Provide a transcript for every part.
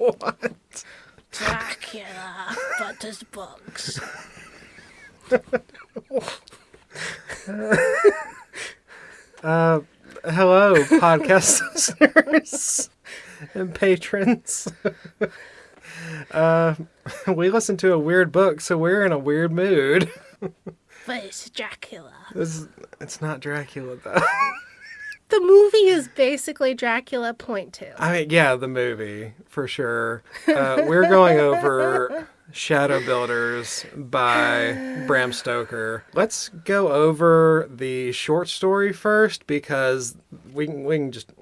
What? Dracula, but there's bugs. Hello, podcast listeners and patrons. We listened to a weird book, so we're in a weird mood. But it's Dracula. It's not Dracula, though. The movie is basically Dracula Point 2. I mean, yeah, the movie, for sure. We're going over Shadow Builders by Bram Stoker. Let's go over the short story first, because we can just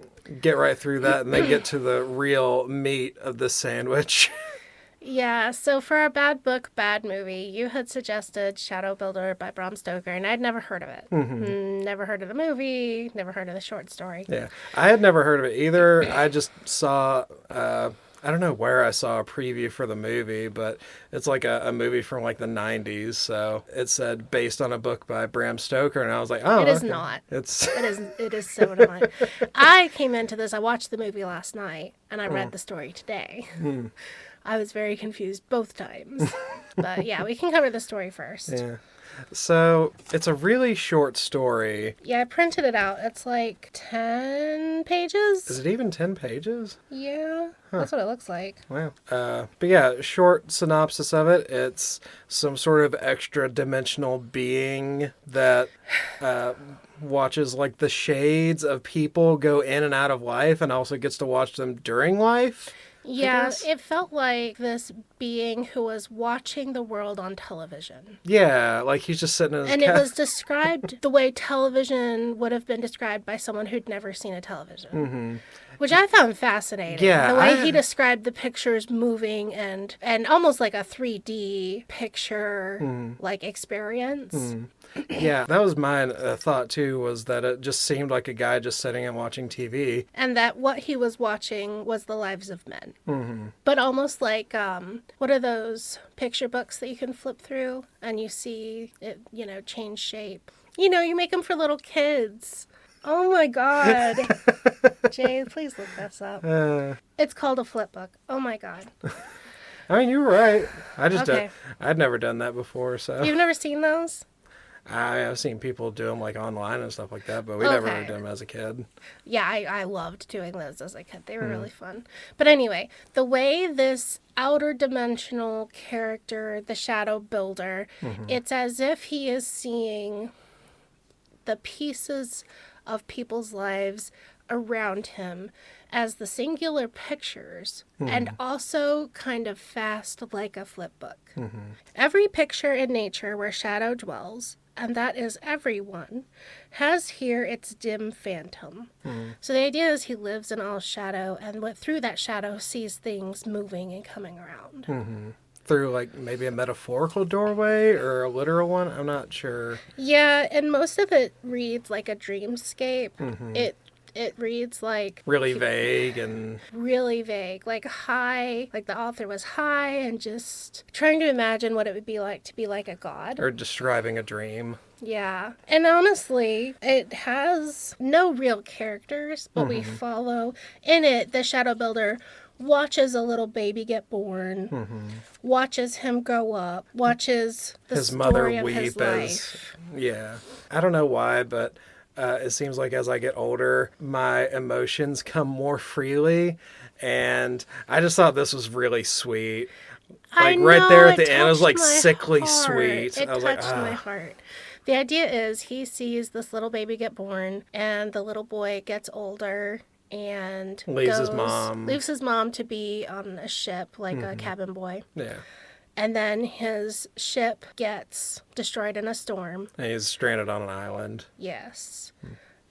get right through that and then get to the real meat of the sandwich. Yeah, so for our bad book, bad movie, you had suggested Shadow Builder by Bram Stoker, and I'd never heard of it. Never heard of the movie, never heard of the short story. Yeah, I had never heard of it either. I just saw, I don't know where I saw a preview for the movie, but it's like a movie from like the 90s. So it said based on a book by Bram Stoker, and I was like, oh, It is okay. not. It's It is so not. I came into this, I watched the movie last night, and I read the story today. I was very confused both times. But yeah, we can cover the story first. yeah. So it's a really short story. Yeah, I printed it out. It's like 10 pages. Is it even 10 pages? Yeah, that's what it looks like. Wow. But yeah, short synopsis of it. It's some sort of extra dimensional being that watches like the shades of people go in and out of life, and also gets to watch them during life. Yeah, guess. it felt like this being who was watching the world on television. Yeah, like he's just sitting in his And it was described the way television would have been described by someone who'd never seen a television. Which I found fascinating. Yeah, The way he described the pictures moving and almost like a 3D picture like experience. Yeah, that was my thought too, was that it just seemed like a guy just sitting and watching TV. And that what he was watching was the lives of men. But almost like, what are those picture books that you can flip through and you see it, change shape? You make them for little kids. Oh my God. Jay, please look this up. It's called a flip book. Oh my God. I mean, you were right. I just Okay. I'd never done that before, so. You've never seen those? I've seen people do them like online and stuff like that, but we never Okay. really did them as a kid. Yeah, I loved doing those as a kid. They were really fun. But anyway, the way this outer dimensional character, the Shadow Builder, it's as if he is seeing the pieces of people's lives around him as the singular pictures, and also kind of fast like a flip book. Every picture in nature where shadow dwells, and that is everyone, has here its dim phantom. So the idea is he lives in all shadow, and through that shadow sees things moving and coming around. Through like maybe a metaphorical doorway or a literal one, I'm not sure. Yeah, and most of it reads like a dreamscape. It reads like Really vague and really vague, like high, like the author was high and just trying to imagine what it would be like to be like a god. or describing a dream. Yeah. And honestly, it has no real characters, but we follow in it the Shadow Builder watches a little baby get born, watches him grow up, watches the His story mother of weep his life. yeah. I don't know why, but it seems like as I get older, my emotions come more freely, and I just thought this was really sweet. Like right there at the end, it was like sickly sweet. It I was like, touched my heart. The idea is he sees this little baby get born, and the little boy gets older and Leaves his mom. leaves his mom to be on a ship like a cabin boy. yeah. And then his ship gets destroyed in a storm. And he's stranded on an island. Yes.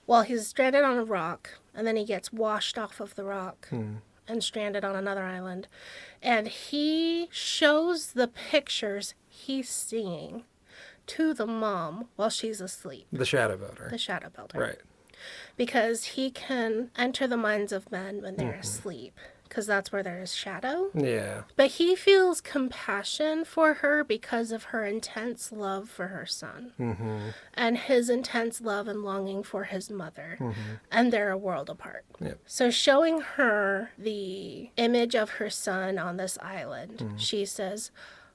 Well, he's stranded on a rock, and then he gets washed off of the rock and stranded on another island. And he shows the pictures he's seeing to the mom while she's asleep, The Shadow Builder. the Shadow Builder. Right. Because he can enter the minds of men when they're asleep. because that's where there is shadow. Yeah. But he feels compassion for her because of her intense love for her son. Mm-hmm. And his intense love and longing for his mother. Mm-hmm. And they're a world apart. Yep. So showing her the image of her son on this island, she says,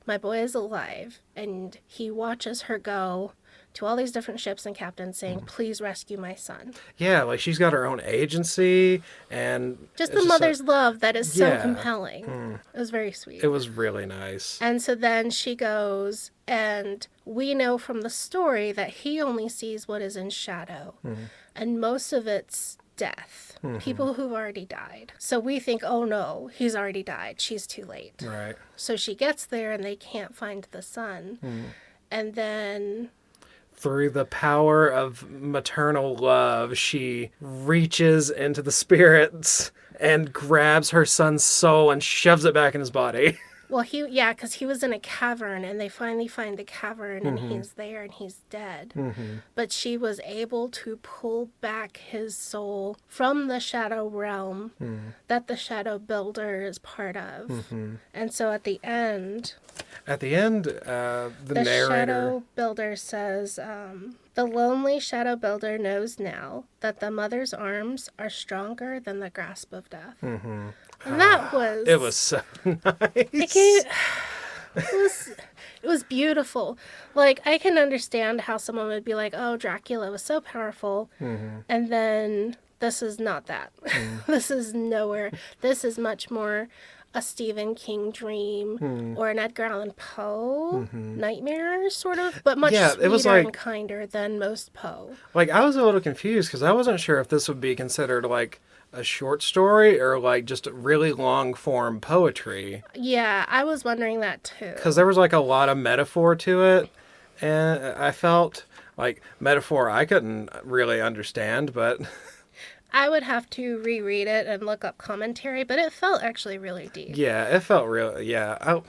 my boy is alive. And he watches her go to all these different ships and captains saying, please rescue my son. Yeah, like she's got her own agency and... Just it's the mother's love that is so Yeah. compelling. It was very sweet. It was really nice. And so then she goes, and we know from the story that he only sees what is in shadow. And most of it's death. People who've already died. So we think, oh no, he's already died. She's too late. Right. So she gets there and they can't find the son. And then... Through the power of maternal love, she reaches into the spirits and grabs her son's soul and shoves it back in his body. Well, because he was in a cavern, and they finally find the cavern, and he's there, and he's dead. But she was able to pull back his soul from the shadow realm that the shadow builder is part of. And so at the end... the narrator... shadow builder says, the lonely shadow builder knows now that the mother's arms are stronger than the grasp of death. And that was... It was so nice. It was beautiful. Like, I can understand how someone would be like, oh, Dracula was so powerful. And then this is not that. This is nowhere. This is much more a Stephen King dream or an Edgar Allan Poe nightmare, sort of, but much sweeter and kinder than most Poe. Like, I was a little confused because I wasn't sure if this would be considered like a short story or like just really long form poetry. Yeah, I was wondering that too. Because there was like a lot of metaphor to it, and I felt like metaphor I couldn't really understand, but... I would have to reread it and look up commentary, but it felt actually really deep. Yeah, it felt real. Yeah,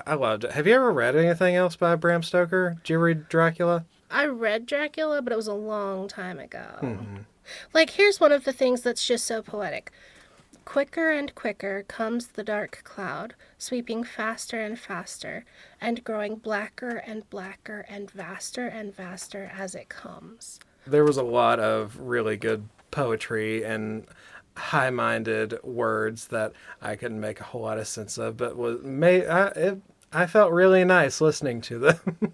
I loved it. Have you ever read anything else by Bram Stoker? Did you read Dracula? I read Dracula, but it was a long time ago. Like, here's one of the things that's just so poetic. Quicker and quicker comes the dark cloud, sweeping faster and faster, and growing blacker and blacker and vaster as it comes. There was a lot of really good poetry and high-minded words that I couldn't make a whole lot of sense of, but I felt really nice listening to them.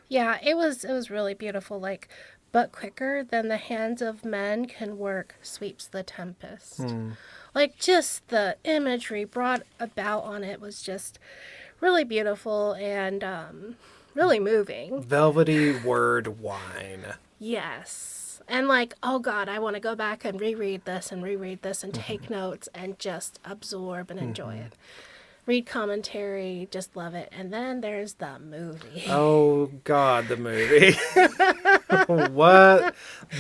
Yeah, it was really beautiful. Like, but quicker than the hands of men can work sweeps the tempest. Like, just the imagery brought about on it was just really beautiful and really moving. Velvety word wine. Yes. And like, oh God, I want to go back and reread this and take notes and just absorb and enjoy it. Read commentary, just love it. And then there's the movie. Oh God, the movie. What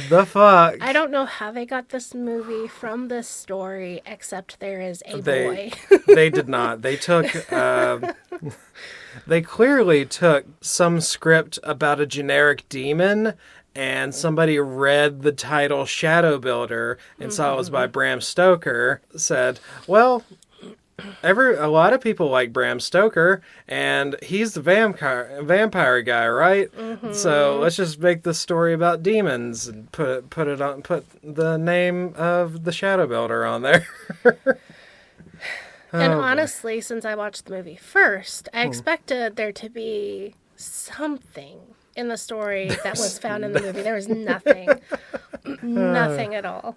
the fuck? I don't know how they got this movie from this story, except there is a boy. They did not. They took... they clearly took some script about a generic demon, and somebody read the title Shadow Builder and saw it was by Bram Stoker, said, well, a lot of people like Bram Stoker, and he's the vampire guy, right? So let's just make this story about demons and put the name of the Shadow Builder on there. And honestly, since I watched the movie first, I expected there to be something in the story that was found in the movie. There was nothing. Nothing at all.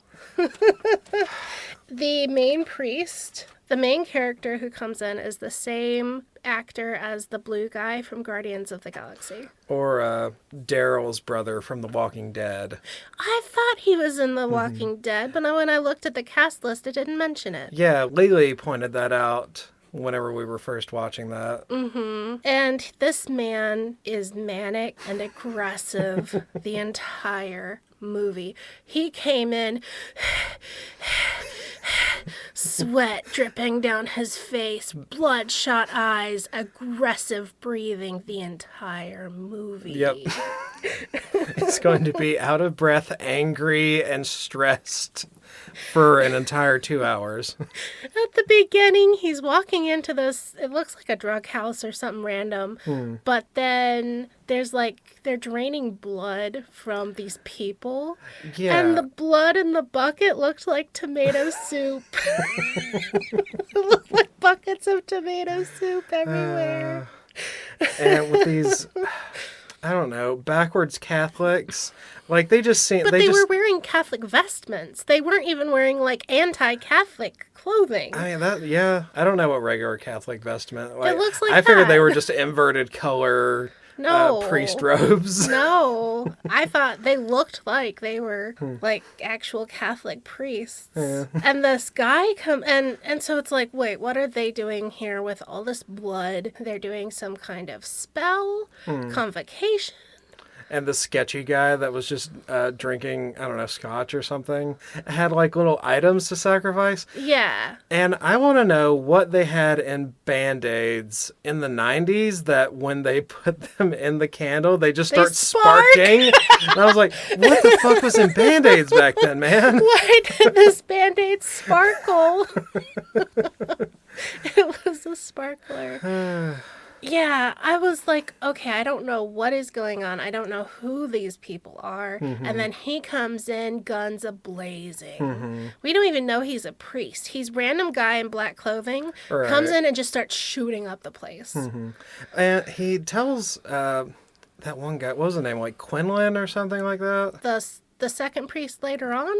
The main priest, the main character who comes in, is the same actor as the blue guy from Guardians of the Galaxy. Or Daryl's brother from The Walking Dead. I thought he was in The Walking Dead, but when I looked at the cast list, it didn't mention it. Yeah, Lily pointed that out whenever we were first watching that. And this man is manic and aggressive the entire movie. He came in, sweat dripping down his face, bloodshot eyes, aggressive breathing the entire movie. Yep. It's going to be out of breath, angry, and stressed for an entire 2 hours. At the beginning, he's walking into this, it looks like a drug house or something random, but then there's like, they're draining blood from these people, Yeah. and the blood in the bucket looked like tomato soup. It looked like buckets of tomato soup everywhere. And with these, I don't know, backwards Catholics, like they just seem... But they just, were wearing Catholic vestments. They weren't even wearing like anti-Catholic clothing. I mean, I don't know what regular Catholic vestment. Like, It looks like I figured they that. were just inverted color No. priest robes. No, I thought they looked like they were like actual Catholic priests. Yeah. And this guy and so it's like, wait, what are they doing here with all this blood? They're doing some kind of spell, convocation. And the sketchy guy that was just drinking, I don't know, scotch or something, had like little items to sacrifice. Yeah. And I want to know what they had in Band-Aids in the 90s that when they put them in the candle, they just start spark. sparking. And I was like, what the fuck was in Band-Aids back then, man? Why did this Band-Aid sparkle? It was a sparkler. Yeah, I was like, okay, I don't know what is going on. I don't know who these people are. And then he comes in, guns a-blazing. We don't even know he's a priest. He's random guy in black clothing, comes in and just starts shooting up the place. And he tells that one guy, what was the name, like Quinlan or something like that? The second priest later on?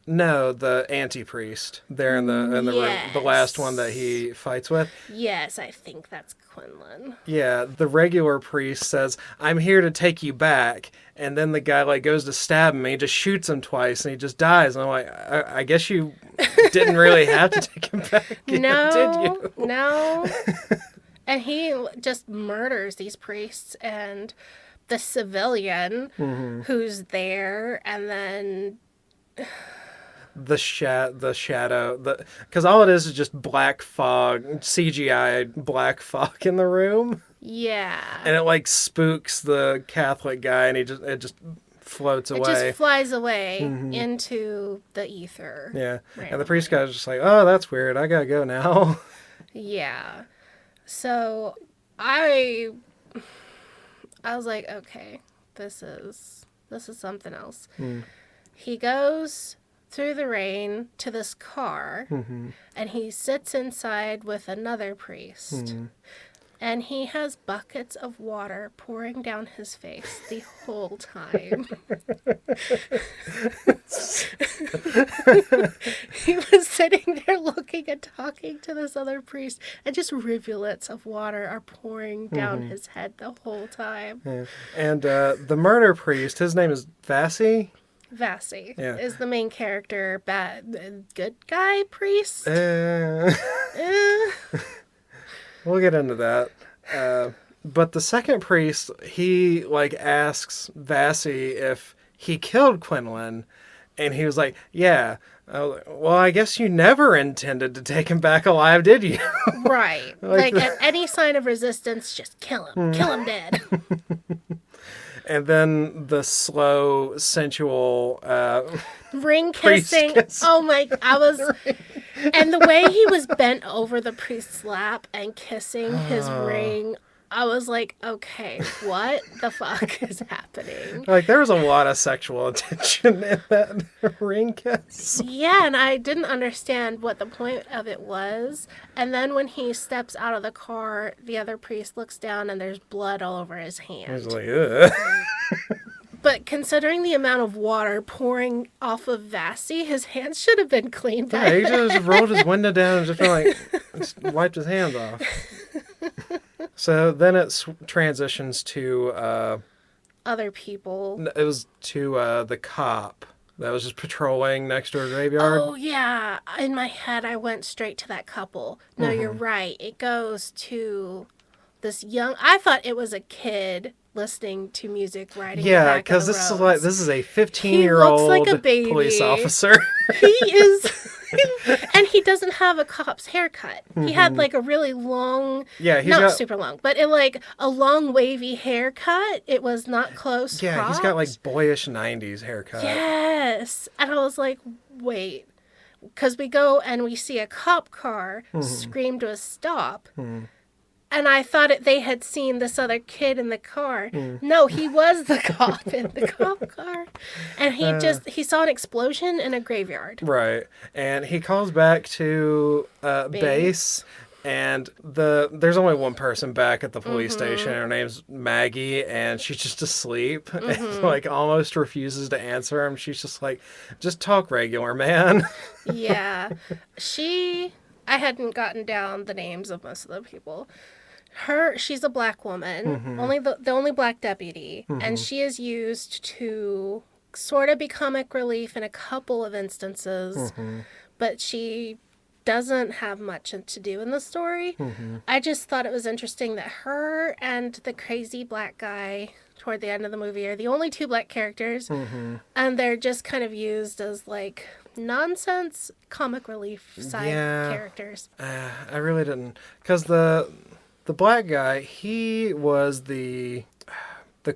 No, the anti-priest there in the last one that he fights with. Yes, I think that's Quinlan. Yeah, the regular priest says, "I'm here to take you back," and then the guy like goes to stab him, and he just shoots him twice, and he just dies. And I'm like, I guess you didn't really have to take him back, No, did you? No. And he just murders these priests and the civilian who's there, and then the shadow, because all it is just black fog, CGI black fog in the room. Yeah. And it like spooks the Catholic guy, and it just floats away. It just flies away into the ether. Yeah. And the priest guy's just like, oh, that's weird. I gotta go now. Yeah. So I was like, okay, this is something else. He goes through the rain to this car, and he sits inside with another priest. And he has buckets of water pouring down his face the whole time. He was sitting there looking and talking to this other priest, and just rivulets of water are pouring down his head the whole time. Yeah. And the murder priest, his name is Vassie. Vassie Yeah. is the main character, good guy priest. We'll get into that. But the second priest, he like asks Vassie if he killed Quinlan, and he was like, "Yeah." I was like, well, I guess you never intended to take him back alive, did you? Right. Like at any sign of resistance, just kill him. Kill him dead. And then the slow, sensual Ring priest kissing. kiss. Oh my, and the way he was bent over the priest's lap and kissing his ring, I was like, okay, what the fuck is happening? Like, there was a lot of sexual attention in that ring kiss. Yeah, and I didn't understand what the point of it was. And then when he steps out of the car, the other priest looks down and there's blood all over his I hand. was like, ugh. But considering the amount of water pouring off of Vassie, his hands should have been clean by Yeah, he then. just rolled his window down and just just wiped his hands off. So then it transitions to Other people. it was to the cop that was just patrolling next to a graveyard. Oh, yeah. In my head, I went straight to that couple. No, you're right. It goes to this young... I thought it was a kid listening to music riding the Yeah, back of because the roads. this is a He 15-year-old looks like a baby. police officer. He is... And he doesn't have a cop's haircut. He had like a really long... Yeah, he's not got super long, but like a long wavy haircut. It was not close yeah, he's got like cropped. boyish 90s haircut. Yes. And I was like, wait, because we go and we see a cop car scream to a stop. And I thought they had seen this other kid in the car. No, he was the cop in the cop car. And he saw an explosion in a graveyard. Right. And he calls back to base. And there's only one person back at the police station. Her name's Maggie, and she's just asleep and like almost refuses to answer him. She's just like, just talk regular, man. Yeah. I hadn't gotten down the names of most of the people. She's a black woman, only the only black deputy, and she is used to sort of be comic relief in a couple of instances, but she doesn't have much to do in the story. I just thought it was interesting that her and the crazy black guy toward the end of the movie are the only two black characters, and they're just kind of used as like nonsense comic relief side characters. I really didn't, because the black guy, he was the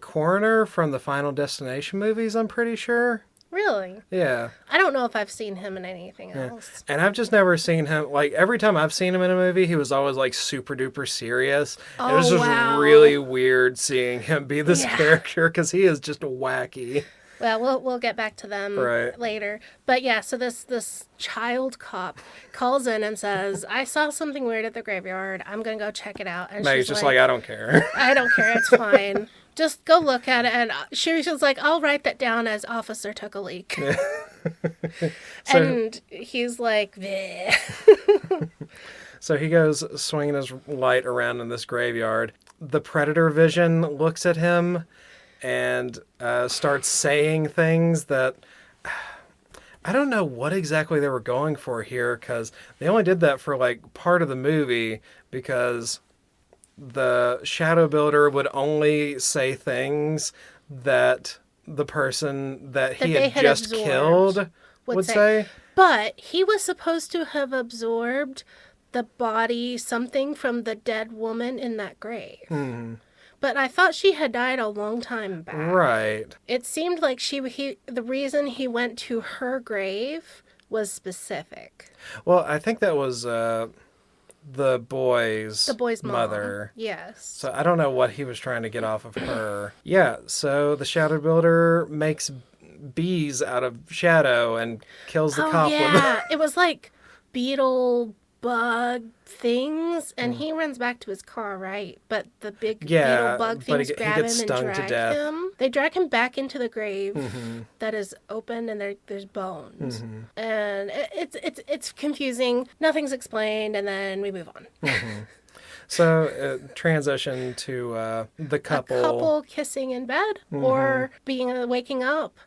coroner from the Final Destination movies, I'm pretty sure. Really? Yeah. I don't know if I've seen him in anything else. And I've just never seen him, like, every time I've seen him in a movie, he was always, like, super duper serias. Oh, it was just really weird seeing him be this Yeah. character, because he is just wacky. Well, we'll get back to them later. But yeah, so this child cop calls in and says, I saw something weird at the graveyard. I'm going to go check it out. And She's just like, I don't care. I don't care. It's fine. Just go look at it. And she was like, I'll write that down as officer took a leak. And he's like, bleh. So he goes swinging his light around in this graveyard. The predator vision looks at him and starts saying things that I don't know what exactly they were going for here, because they only did that for like part of the movie, because the shadow builder would only say things that the person that he had just killed would say. But he was supposed to have absorbed the body, something from the dead woman in that grave. But I thought she had died a long time back. Right. It seemed like the reason he went to her grave was specific. Well, I think that was the boy's Mom. mother. Yes. So I don't know what he was trying to get off of her. Yeah, so the shadow builder makes bees out of shadow and kills the cop with them. It was like beetle bug things, and he runs back to his car, right? But the big beetle bug things grab him and drag him. They drag him back into the grave that is open, and there's bones. And it's confusing. Nothing's explained, and then we move on. So transition to the couple. A couple kissing in bed or waking up.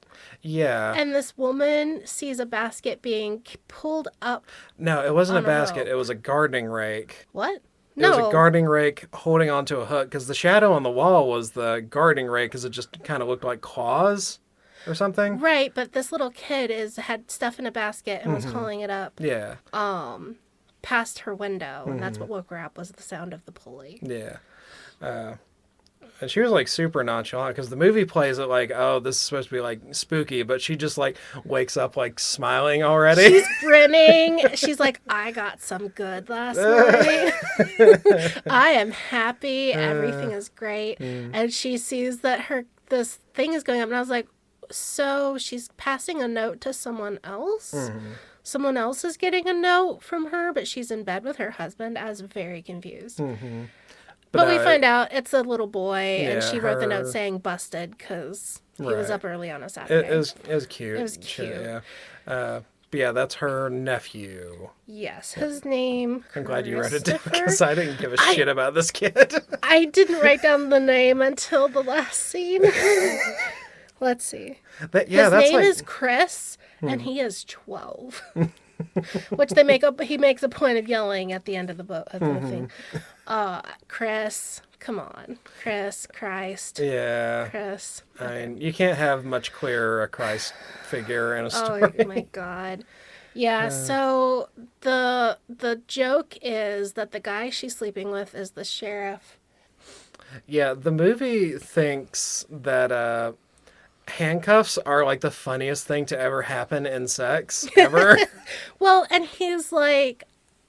Yeah. And this woman sees a basket being pulled up. No, it wasn't a basket. It was a gardening rake. What? It was a gardening rake holding onto a hook, because the shadow on the wall was the gardening rake, because it just kind of looked like claws or something. Right, but this little kid had stuff in a basket and was hauling it up. Yeah. Past her window, and that's what woke her up, was the sound of the pulley. Yeah. And she was like super nonchalant, because the movie plays it like, oh, this is supposed to be like spooky, but she just like wakes up like smiling already. She's grinning. She's like, I got some good last night. I am happy. Everything is great. And she sees that this thing is going up, and I was like, so she's passing a note to someone else? Someone else is getting a note from her, but she's in bed with her husband. I was very confused. But we find out it's a little boy, and she wrote the note saying busted because he was up early on a Saturday. It was cute. It was cute. Yeah. But yeah, that's her nephew. Yes, his name. I'm glad you wrote it down, because I didn't give a shit about this kid. I didn't write down the name until the last scene. Let's see. His name is Chris, and he is 12. Which he makes a point of yelling at the end of the thing. Chris, come on. Christ. Yeah. Chris. I mean, you can't have much clearer a Christ figure in a story. Oh my God. Yeah, so the joke is that the guy she's sleeping with is the sheriff. Yeah, the movie thinks that handcuffs are like the funniest thing to ever happen in sex ever. Well, and he's like,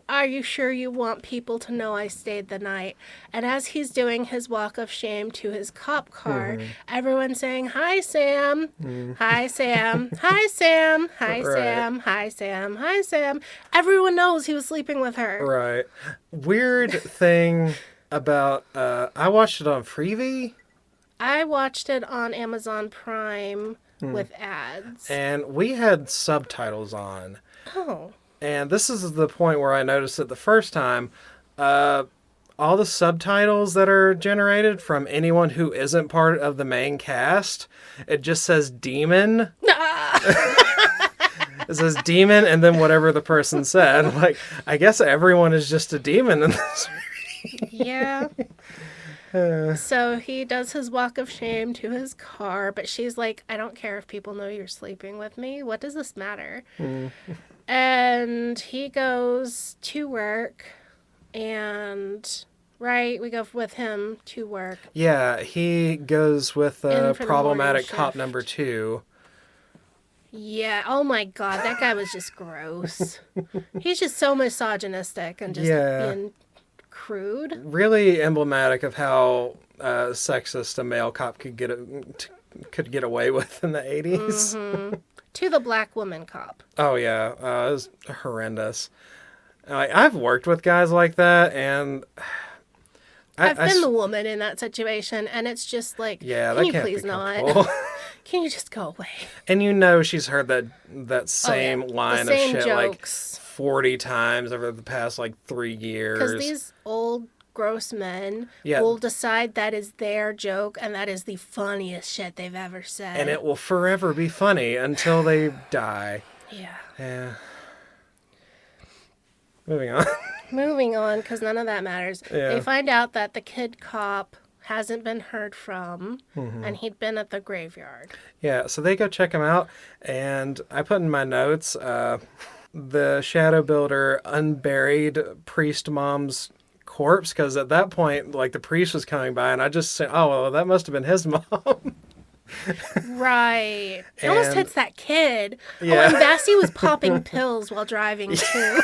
are you sure you want people to know I stayed the night? And as he's doing his walk of shame to his cop car, everyone's saying, hi, Sam. Hi, Sam. Hi, Sam. Hi, Right. Sam. Hi, Sam. Hi, Sam. Everyone knows he was sleeping with her. Right. Weird thing about, I watched it on Freevee. I watched it on Amazon Prime with ads. And we had subtitles on. Oh. And this is the point where I noticed it the first time. All the subtitles that are generated from anyone who isn't part of the main cast, it just says demon. It says demon and then whatever the person said. Like, I guess everyone is just a demon in this movie. Yeah. So he does his walk of shame to his car, but she's like, I don't care if people know you're sleeping with me. What does this matter? And he goes to work, and we go with him to work. Yeah, he goes with In for the problematic morning cop shift. number 2. Yeah, oh my god, that guy was just gross. He's just so misogynistic and just being crude. Really emblematic of how sexist a male cop could get away with in the 80s. To the black woman cop. Oh yeah, it was horrendous. Like, I've worked with guys like that, and I've been the woman in that situation, and it's just like, yeah, can that you can't please be not? comfortable. Can you just go away? And she's heard that same line the same of shit jokes. like 40 times over the past like 3 years. Because these old gross men Yeah. will decide that is their joke, and that is the funniest shit they've ever said. And it will forever be funny until they die. Yeah. Yeah. Moving on. Moving on, because none of that matters. Yeah. They find out that the kid cop hasn't been heard from, and he'd been at the graveyard. Yeah, so they go check him out, and I put in my notes, the shadow builder unburied priest mom's corpse, because at that point, like, the priest was coming by, and I just said, oh, well, that must have been his mom. Right. It almost And- hits that kid. Yeah. Oh, and Vassy was popping pills while driving, too.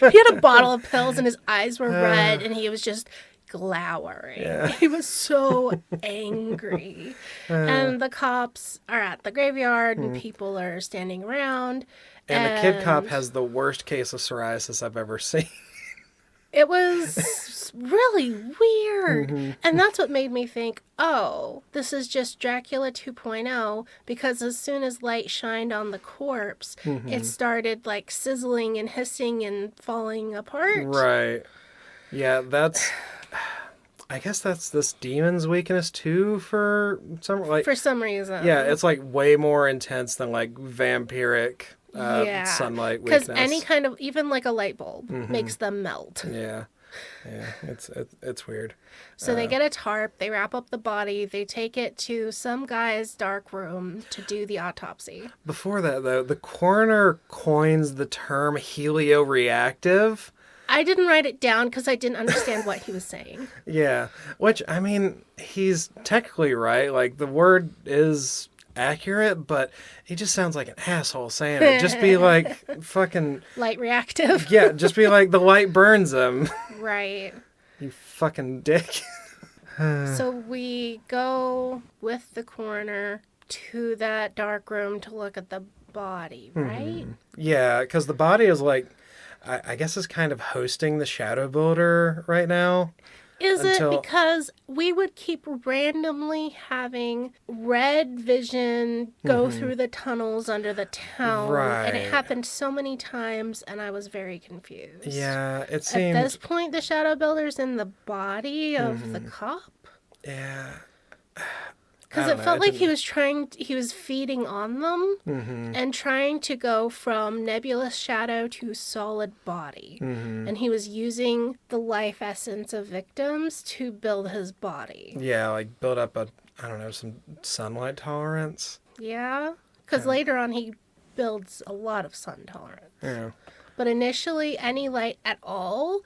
He had a bottle of pills, and his eyes were red, and he was just glowering. Yeah. He was so angry. And the cops are at the graveyard, and people are standing around. And the kid cop has the worst case of psoriasis I've ever seen. It was really weird. And that's what made me think, oh, this is just Dracula 2.0, because as soon as light shined on the corpse, it started like sizzling and hissing and falling apart. Right. Yeah, I guess that's this demon's weakness too for some, like, For some reason. yeah, it's like way more intense than like vampiric sunlight weakness. Because any kind of, even like a light bulb, makes them melt. Yeah, it's weird. So they get a tarp, they wrap up the body, they take it to some guy's dark room to do the autopsy. Before that though, the coroner coins the term helioreactive. I didn't write it down because I didn't understand what he was saying. Yeah, which, I mean, he's technically right. Like, the word is accurate, but he just sounds like an asshole saying it. Just be like, fucking, Light reactive. yeah, just be like, the light burns him. Right. You fucking dick. So we go with the coroner to that dark room to look at the body, right? Yeah, because the body is like, I guess is kind of hosting the shadow builder right now. Is Until- it because we would keep randomly having red vision go through the tunnels under the town? And it Right. happened so many times, and I was very confused. Yeah, it At seems. this point, the shadow builder's in the body of the cop? Yeah. Because I it don't know, felt it like he was feeding on them and trying to go from nebulous shadow to solid body. And he was using the life essence of victims to build his body. Yeah, like build up some sunlight tolerance. Yeah? Because later on he builds a lot of sun tolerance. Yeah. but initially any light at all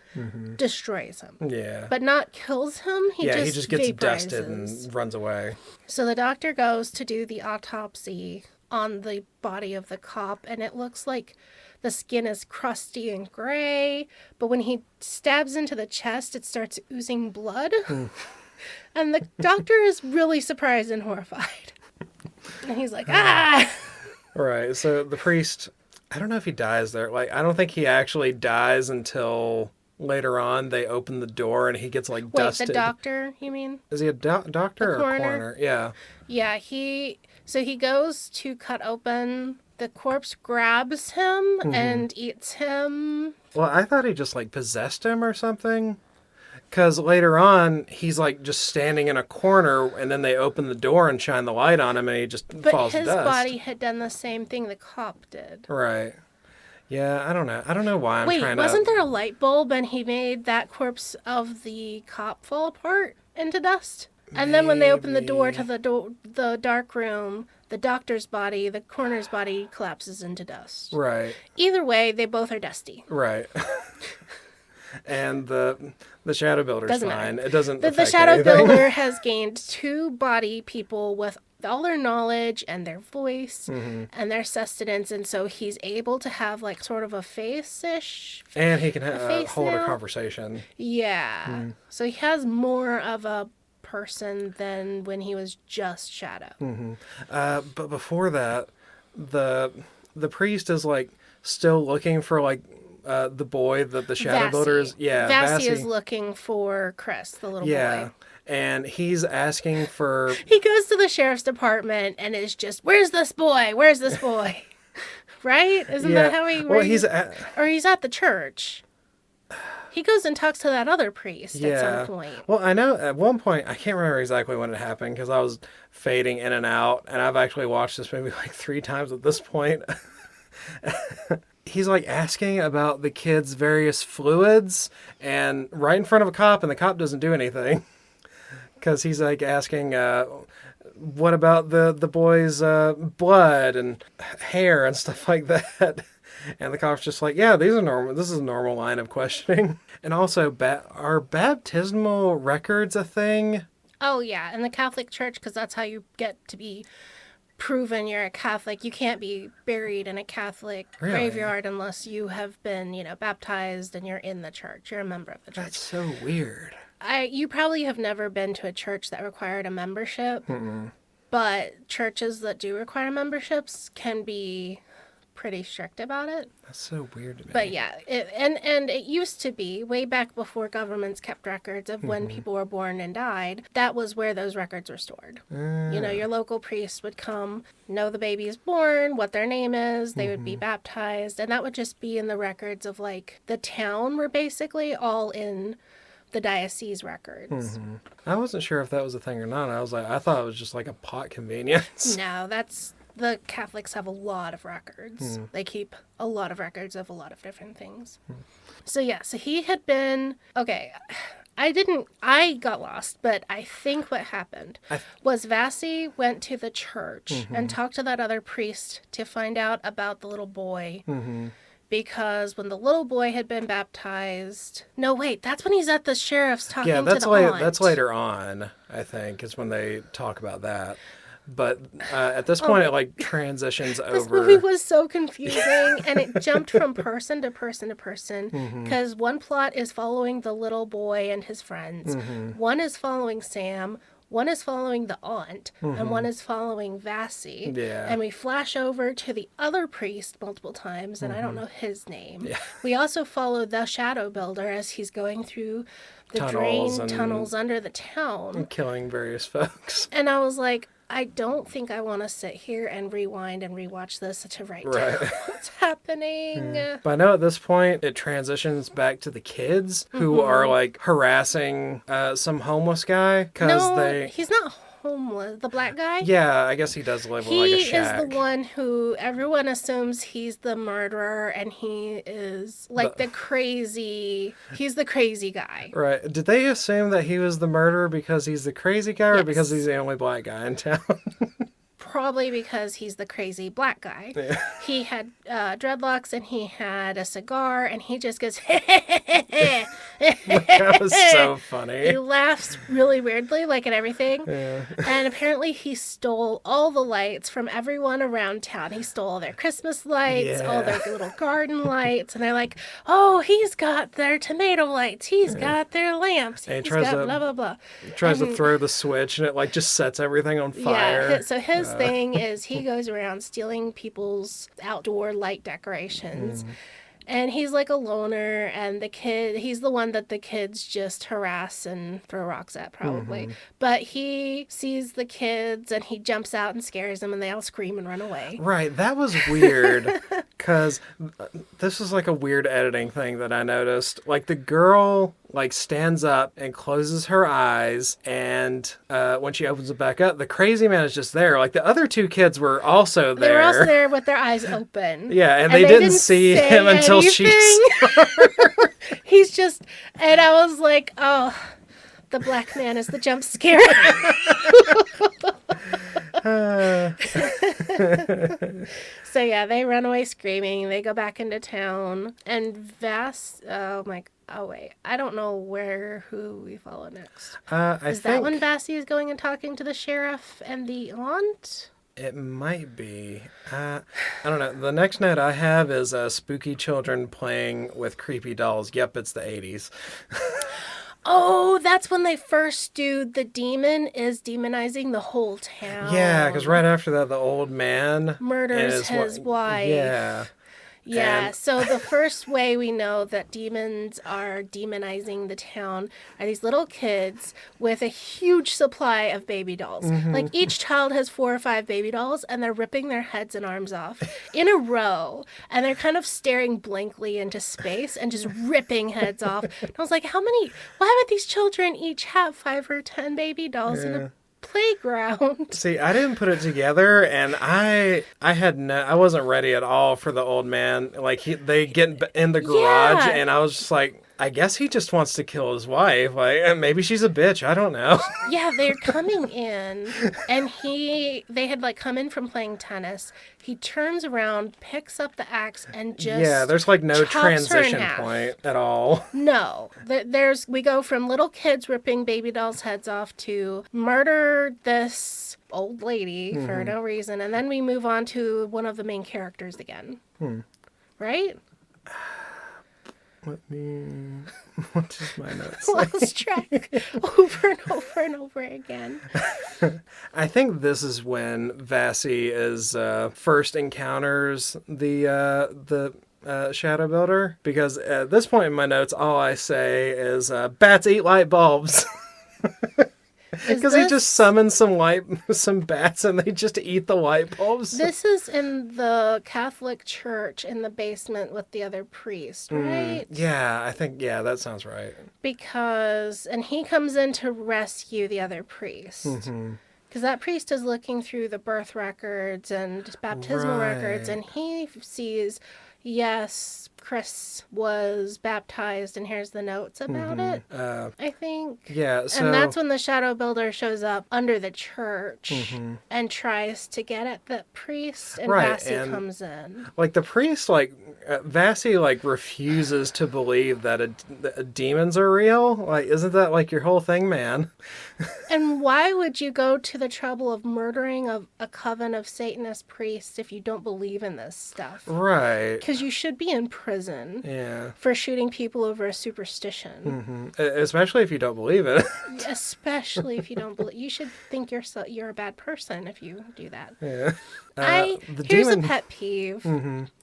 destroys him. Yeah. But not kills him. He just gets vaporizes. dusted and runs away. So the doctor goes to do the autopsy on the body of the cop, and it looks like the skin is crusty and gray, but when he stabs into the chest, it starts oozing blood. And the doctor is really surprised and horrified. And he's like, ah! Right, so the priest, I don't know if he dies there. Like, I don't think he actually dies until later on they open the door and he gets, like, dusted. Wait, the doctor, you mean? Is he a doctor or a coroner? Yeah. Yeah, so he goes to cut open. The corpse grabs him and eats him. Well, I thought he just, like, possessed him or something. Because later on, he's, like, just standing in a corner, and then they open the door and shine the light on him, and he just falls to dust. But his body had done the same thing the cop did. Right. Yeah, I don't know. I don't know why I'm trying to... Wait, wasn't there a light bulb, and he made that corpse of the cop fall apart into dust? And then when they open the door to the dark room, the doctor's body, the coroner's body collapses into dust. Right. Either way, they both are dusty. Right. And the shadow builder's Doesn't fine. matter. It doesn't The affect shadow anything. builder has gained 2 body people with all their knowledge and their voice and their sustenance, and so he's able to have like sort of a face-ish. And he can face hold now. a conversation. Yeah. So he has more of a person than when he was just shadow. But before that, the priest is like still looking for like the boy that the shadow builder is. Yeah, Vassie is looking for Chris, the little boy. And he's asking for... He goes to the sheriff's department and is just, where's this boy? Where's this boy? Right? Isn't that how he... Well, or he's at the church. He goes and talks to that other priest at some point. Well, I know at one point, I can't remember exactly when it happened because I was fading in and out, and I've actually watched this movie like 3 times at this point. He's like asking about the kid's various fluids, and right in front of a cop, and the cop doesn't do anything. Because he's like asking, what about the boy's blood and hair and stuff like that? And the cop's just like, yeah, these are normal. This is a normal line of questioning. And also, are baptismal records a thing? Oh, yeah. In the Catholic Church, because that's how you get to be proven you're a Catholic. You can't be buried in a Catholic graveyard unless you have been, baptized and you're in the church. You're a member of the church. That's so weird. You probably have never been to a church that required a membership, but churches that do require memberships can be pretty strict about it. That's so weird to me. But yeah, and it used to be, way back before governments kept records of when people were born and died, that was where those records were stored. Your local priest would come, know the baby is born, what their name is, they would be baptized, and that would just be in the records of like the town were basically all in the diocese records. I wasn't sure if that was a thing or not. I thought it was just like a pot convenience. No, the Catholics have a lot of records. They keep a lot of records of a lot of different things. So he had been, okay, I got lost, but I think what happened was Vassie went to the church and talked to that other priest to find out about the little boy. Because when the little boy had been baptized... No, wait, that's when he's at the sheriff's talking to the aunt. That's later on, I think, is when they talk about that. But at this point, it like transitions over. This movie was so confusing, and it jumped from person to person to person. Because one plot is following the little boy and his friends. One is following Sam. One is following the aunt, and one is following Vassie. Yeah. And we flash over to the other priest multiple times, and I don't know his name. Yeah. We also follow the shadow builder as he's going through the tunnels under the town. And killing various folks. And I was like, I don't think I want to sit here and rewind and rewatch this to write down what's happening. But I know at this point it transitions back to the kids who are like harassing some homeless guy he's not homeless. The black guy? Yeah, I guess he does live with like a shack. He is the one who everyone assumes he's the murderer, and he is like he's the crazy guy. Right. Did they assume that he was the murderer because he's the crazy guy or because he's the only black guy in town? probably because he's the crazy black guy. Yeah. He had dreadlocks and he had a cigar and he just goes, That was so funny. He laughs really weirdly, like at everything. Yeah. And apparently he stole all the lights from everyone around town. He stole all their Christmas lights, all their little garden lights. And they're like, oh, he's got their tomato lights. He's got their lamps. And He's got blah, blah, blah. He tries to throw the switch and it like just sets everything on fire. Yeah, so his thing is he goes around stealing people's outdoor light decorations. And he's like a loner, and he's the one that the kids just harass and throw rocks at, probably. But he sees the kids, and he jumps out and scares them, and they all scream and run away. Right, that was weird, because this was like a weird editing thing that I noticed. Like, the girl, like, stands up and closes her eyes, and when she opens it back up, the crazy man is just there. Like, the other two kids were also there. They were also there with their eyes open. Yeah, and they didn't see him until she saw her. He's just, and I was like, oh, the black man is the jump scare. So yeah, they run away screaming. They go back into town, and I don't know who we follow next. Is that when Vassie is going and talking to the sheriff and the aunt? It might be. I don't know. The next note I have is spooky children playing with creepy dolls. Yep, it's the 80s. Oh, that's when they first do the demon is demonizing the whole town. Yeah, because right after that, the old man murders his wife. Yeah. Yeah, so the first way we know that demons are demonizing the town are these little kids with a huge supply of baby dolls. Like, each child has 4 or 5 baby dolls, and they're ripping their heads and arms off in a row. And they're kind of staring blankly into space and just ripping heads off. And I was like, why would these children each have 5 or 10 baby dolls in a playground? See, I didn't put it together, and I wasn't ready at all for the old man. Like, they get in the garage, and I was just like, I guess he just wants to kill his wife. Like, maybe she's a bitch. I don't know. Yeah, they're coming in, and they had like come in from playing tennis. He turns around, picks up the axe, and just there's like no chops transition her in half. point at all. No, we go from little kids ripping baby dolls' heads off to murder this old lady for no reason, and then we move on to one of the main characters again. Right? What does my notes say? Lost track over and over and over again. I think this is when Vassie is first encounters the shadow builder, because at this point in my notes, all I say is bats eat light bulbs. Because he just summons some bats and they just eat the light bulbs. This is in the Catholic church in the basement with the other priest, right? Yeah, I think, that sounds right. And he comes in to rescue the other priest. Because that priest is looking through the birth records and baptismal records, and he sees, yes, Chris was baptized, and here's the notes about it, I think. Yeah, so... And that's when the shadow builder shows up under the church and tries to get at the priest, and Vassie comes in. Like, the priest, like, Vassie, like, refuses to believe that demons are real. Like, isn't that, like, your whole thing, man? And why would you go to the trouble of murdering a coven of Satanist priests if you don't believe in this stuff? Right. Because you should be in prison for shooting people over a superstition. Especially if you don't believe it. Especially if you don't believe. You should think you're a bad person if you do that. Yeah. Here's a pet peeve,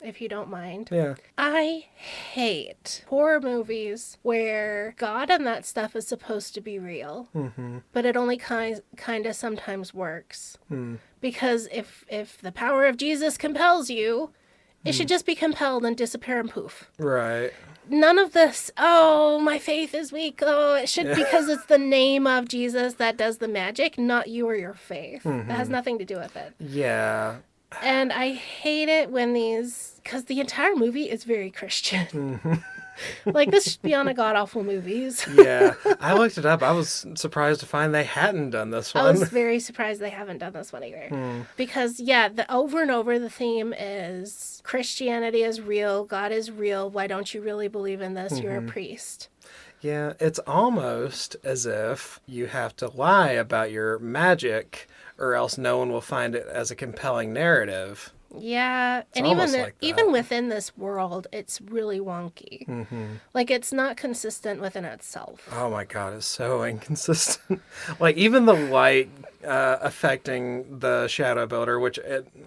if you don't mind. Yeah. I hate horror movies where God and that stuff is supposed to be real, but it only kind of sometimes works. Because if the power of Jesus compels you, it should just be compelled and disappear and poof. Right. None of this, oh, my faith is weak. Oh, it should, because it's the name of Jesus that does the magic, not you or your faith. That has nothing to do with it. Yeah. And I hate it when because the entire movie is very Christian. Like, this should be on a god-awful movies. Yeah, I looked it up. I was surprised to find they hadn't done this I one. was very surprised they haven't done this one either. Because, yeah, the over and over the theme is Christianity is real, God is real, why don't you really believe in this? You're a priest. Yeah, it's almost as if you have to lie about your magic or else no one will find it as a compelling narrative. Yeah, and almost like that. even within this world, it's really wonky. Like, it's not consistent within itself. Oh my god, it's so inconsistent. Like, even the light affecting the shadow builder, which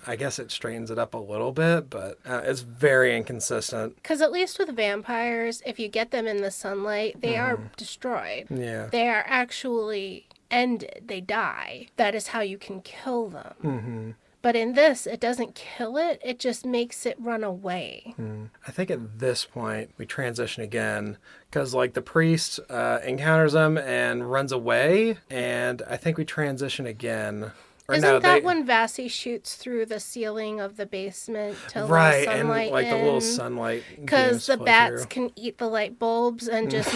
I guess it straightens it up a little bit, but it's very inconsistent. Because at least with vampires, if you get them in the sunlight, they are destroyed. Yeah. They are actually ended. They die. That is how you can kill them. But in this, it doesn't kill it. It just makes it run away. I think at this point, we transition again because, like, the priest encounters them and runs away, and I think we transition again. Or Isn't that when Vassy shoots through the ceiling of the basement to let sunlight and like in? the little sunlight Because the flow bats through. can eat the light bulbs and just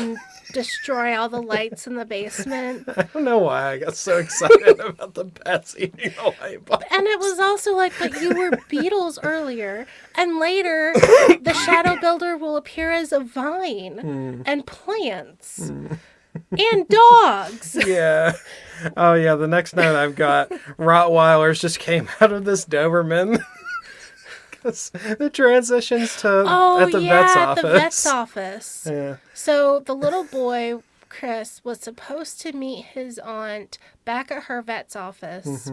destroy all the lights in the basement. I don't know why I got so excited about the bats eating the light bulb. And it was also like, but you were beetles earlier, and later the shadow builder will appear as a vine and plants. And dogs. Yeah. Oh, yeah. The next note I've got Rottweilers just came out of this Doberman. Because the transitions to at the vet's office. The vet's office. Yeah. So the little boy, Chris, was supposed to meet his aunt back at her vet's office.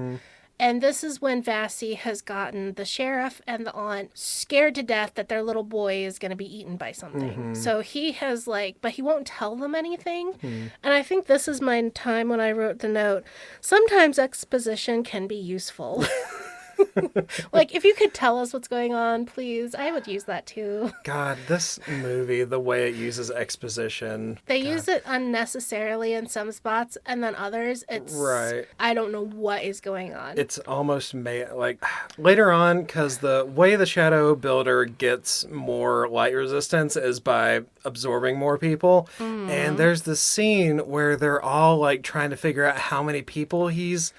And this is when Vassy has gotten the sheriff and the aunt scared to death that their little boy is going to be eaten by something. So he has but he won't tell them anything. And I think this is my time when I wrote the note. Sometimes exposition can be useful. Like, if you could tell us what's going on, please, I would use that too. God, this movie, the way it uses exposition. They use it unnecessarily in some spots, and then others, it's... Right. I don't know what is going on. It's almost like later on, because the way the shadow builder gets more light resistance is by absorbing more people. And there's this scene where they're all like trying to figure out how many people he's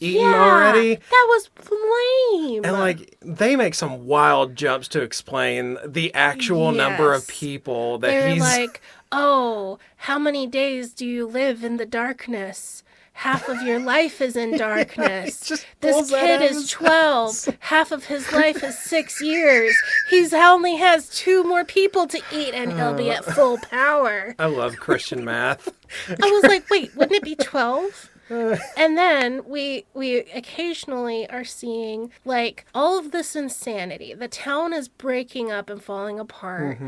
eaten already. That was lame. And like they make some wild jumps to explain the actual number of people that They're he's like, oh, how many days do you live in the darkness? Half of your life is in darkness. This kid is 12. Half of his life is 6 years. He only has 2 more people to eat and he'll be at full power. I love Christian math. I was like, wait, wouldn't it be 12? And then we occasionally are seeing like all of this insanity. The town is breaking up and falling apart.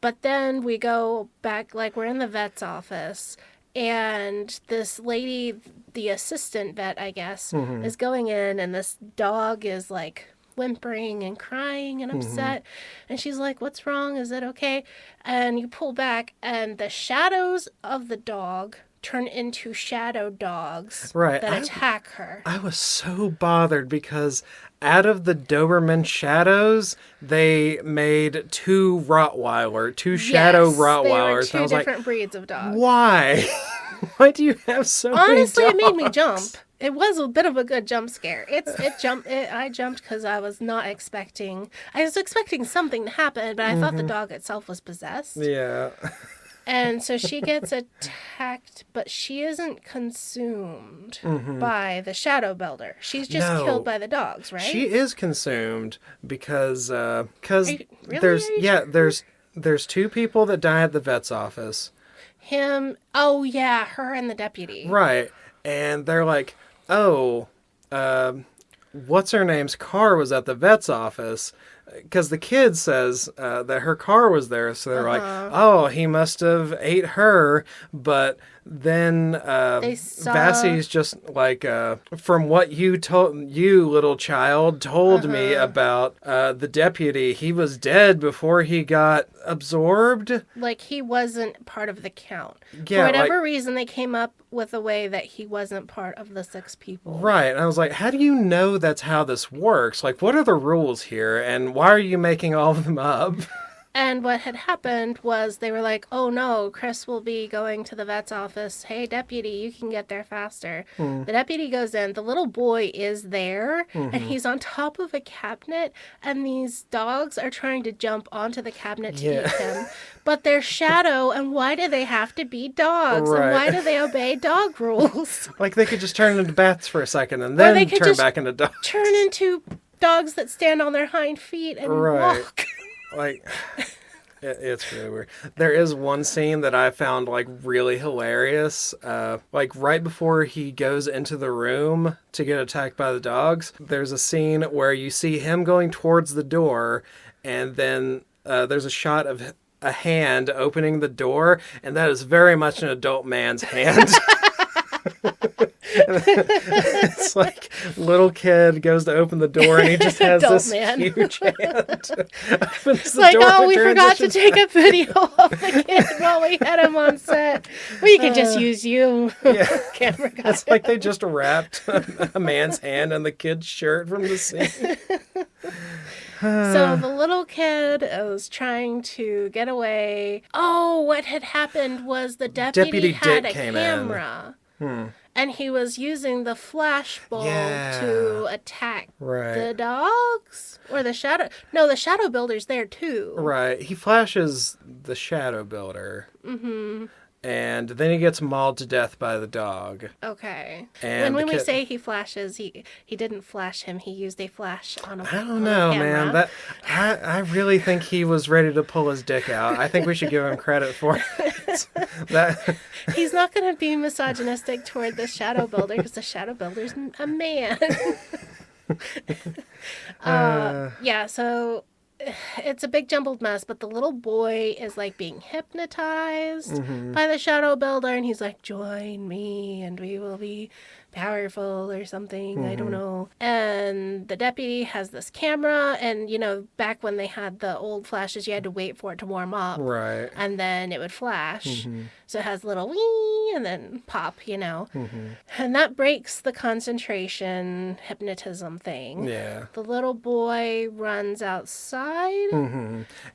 But then we go back, like we're in the vet's office, and this lady, the assistant vet, I guess, is going in, and this dog is like whimpering and crying and upset. And she's like, what's wrong? Is it okay? And you pull back, and the shadows of the dog turn into shadow dogs that attack her. I was so bothered because out of the Doberman shadows, they made 2 shadow Rottweilers. They were 2 different breeds of dogs. Why? Why do you have so many dogs? Honestly, it made me jump. It was a bit of a good jump scare. I jumped because I was not expecting. I was expecting something to happen, but I thought the dog itself was possessed. Yeah. And so she gets attacked, but she isn't consumed by the shadow builder. She's just killed by the dogs, right? She is consumed because really? there's 2 people that die at the vet's office. Her and the deputy. Right. And they're like, oh, what's her name's car was at the vet's office. Because the kid says that her car was there. So they're like, oh, he must have ate her. But then Vassy's just like, from what you little child, told me about the deputy, he was dead before he got absorbed. Like, he wasn't part of the count. Yeah, for whatever reason, they came up with a way that he wasn't part of the 6 people. Right. And I was like, how do you know that's how this works? Like, what are the rules here? And why are you making all of them up? And what had happened was they were like, oh no, Chris will be going to the vet's office. Hey, deputy, you can get there faster. The deputy goes in. The little boy is there, and he's on top of a cabinet, and these dogs are trying to jump onto the cabinet to eat him. But they're shadow, and why do they have to be dogs? Right. And why do they obey dog rules? Like, they could just turn into bats for a second and then turn back into dogs. Turn into dogs that stand on their hind feet and walk. Like, it's really weird. There is one scene that I found, like, really hilarious. Like, right before he goes into the room to get attacked by the dogs, there's a scene where you see him going towards the door, and then there's a shot of a hand opening the door, and that is very much an adult man's hand. It's like little kid goes to open the door and he just has this huge hand. Opens the like, door oh, we forgot to take a video of the kid while we had him on set. We could just use you. Camera guy. It's like they just wrapped a man's hand in the kid's shirt from the scene. So the little kid was trying to get away. Oh, what had happened was the deputy had a camera. And he was using the flash bulb to attack the dogs? Or the shadow... No, the shadow builder's there too. Right. He flashes the shadow builder. Mm-hmm. And then he gets mauled to death by the dog. Okay. And when we say he flashes, he didn't flash him. He used a flash on a I don't know, man. That I really think he was ready to pull his dick out. I think we should give him credit for it. He's not going to be misogynistic toward the shadow builder because the shadow builder's a man. So it's a big jumbled mess, but the little boy is like being hypnotized by the shadow builder, and he's like, join me and we will be powerful or something. I don't know. And the deputy has this camera, and back when they had the old flashes, you had to wait for it to warm up, right? And then it would flash. So it has a little wee and then pop, and that breaks the concentration hypnotism thing. The little boy runs outside,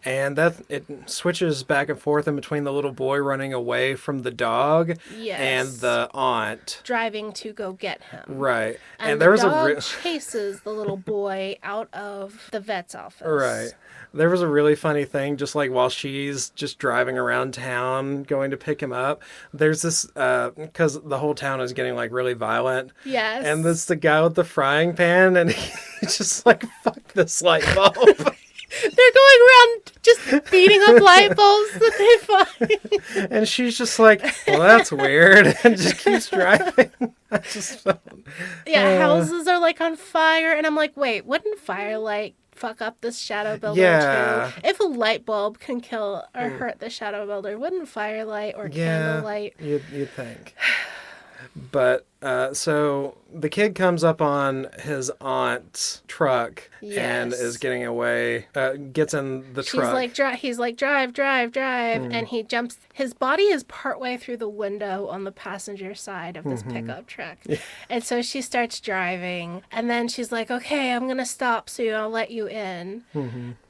and it switches back and forth in between the little boy running away from the dog and the aunt driving to go get him. Right. And there was dog chases the little boy out of the vet's office. Right. There was a really funny thing, just like while she's just driving around town going to pick him up, there's this, because the whole town is getting like really violent. Yes. And it's the guy with the frying pan, and he's just like, fuck this light bulb. They're going around just beating up light bulbs that they find. And she's just like, well, that's weird, and just keeps driving. I just felt... houses are like on fire, and I'm like, wait, wouldn't firelight fuck up this shadow builder too? If a light bulb can kill or hurt the shadow builder, wouldn't firelight or candlelight? You'd think. But so the kid comes up on his aunt's truck and is getting away, gets in the truck. He's like, drive. And he jumps. His body is partway through the window on the passenger side of this pickup truck. And so she starts driving. And then she's like, okay, I'm going to stop soon. I'll let you in.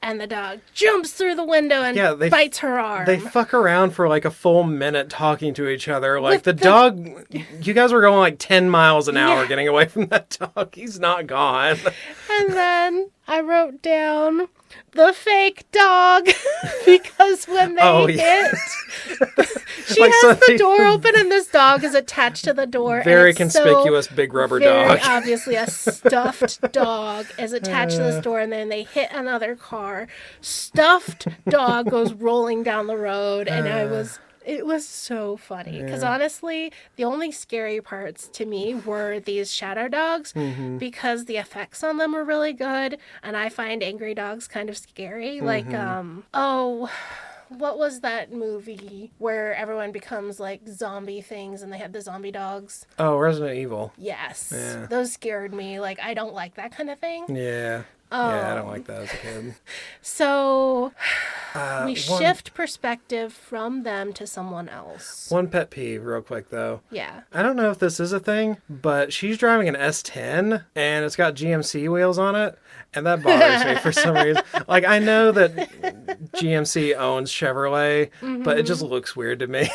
And the dog jumps through the window and bites her arm. They fuck around for like a full minute talking to each other. Like the dog, you guys were going like 10 miles an hour getting away from that dog. He's not gone. And then I wrote down the fake dog because when they hit, she has the door open and this dog is attached to the door. Very conspicuous big rubber dog. Obviously a stuffed dog is attached to this door, and then they hit another car. Stuffed dog goes rolling down the road, and it was so funny because honestly, the only scary parts to me were these shadow dogs because the effects on them were really good, and I find angry dogs kind of scary. Like, what was that movie where everyone becomes like zombie things and they had the zombie dogs? Oh, Resident Evil. Yes. Yeah. Those scared me. Like, I don't like that kind of thing. Yeah. Yeah, I don't like that as a kid. So We shift perspective from them to someone else. One pet peeve, real quick, though. Yeah. I don't know if this is a thing, but she's driving an S10, and it's got GMC wheels on it, and that bothers me for some reason. Like, I know that GMC owns Chevrolet, but it just looks weird to me.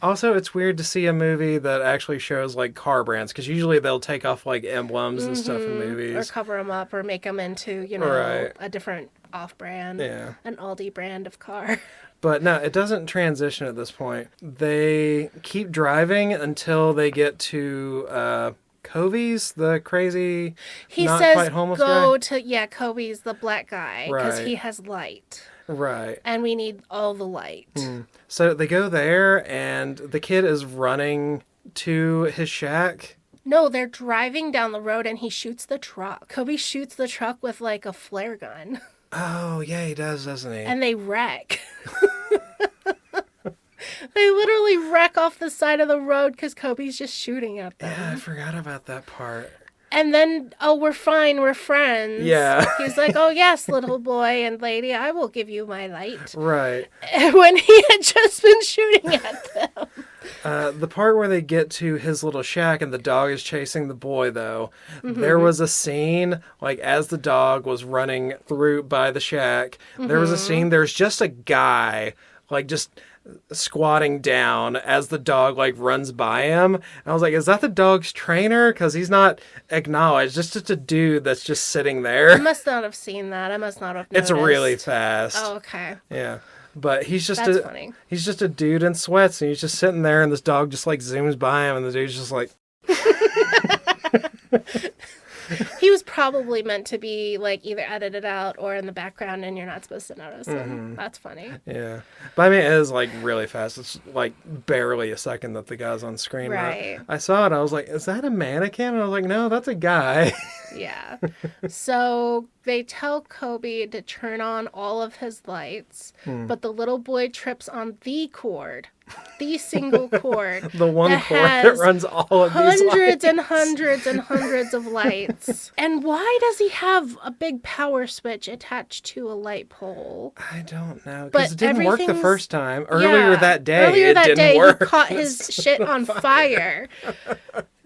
Also, it's weird to see a movie that actually shows, like, car brands, because usually they'll take off, like, emblems and stuff in movies. Or cover them up or make them into, you know, Right. a different off-brand, Yeah. an Aldi brand of car. But no, it doesn't transition at this point. They keep driving until they get to Covey's, the crazy, He not says quite homeless go guy. to, Kobe's the black guy, because Right. he has light. Right. And we need all the light. So they go there, and the kid is running to his shack. No, they're driving down the road and he shoots the truck. Kobe shoots the truck with like a flare gun. Oh, yeah, he does, doesn't he? And they wreck. They literally wreck off the side of the road because Kobe's just shooting at them. Yeah, I forgot about that part. And then, oh, we're fine, we're friends. Yeah. He's like, oh, yes, little boy and lady, I will give you my light. Right. When he had just been shooting at them. The part where they get to his little shack and the dog is chasing the boy, though, there was a scene, like, as the dog was running through by the shack, there was a scene, there's just a guy, like, just squatting down as the dog, like, runs by him. And I was like, is that the dog's trainer? Because he's not acknowledged. Just a dude that's just sitting I there. must not have seen that. I must not have noticed. It's really fast. Oh, okay. Yeah. But he's just That's funny. He's just a dude in sweats, and he's just sitting there, and this dog just, like, zooms by him, and the dude's just like... He was probably meant to be like either edited out or in the background and you're not supposed to notice him. That's funny. Yeah. But I mean, it is, like, really fast. It's, like, barely a second that the guy's on screen. Right. I saw it. I was like, is that a mannequin? And I was like, no, that's a guy. Yeah. So they tell Kobe to turn on all of his lights, but the little boy trips on the cord. The single cord. The one that cord that has runs all of these hundreds lights. and hundreds and hundreds of lights. And why does he have a big power switch attached to a light pole? I don't know. But Because it didn't work the everything's- first time. Earlier that day, Earlier it that didn't day, work. he caught his shit on fire.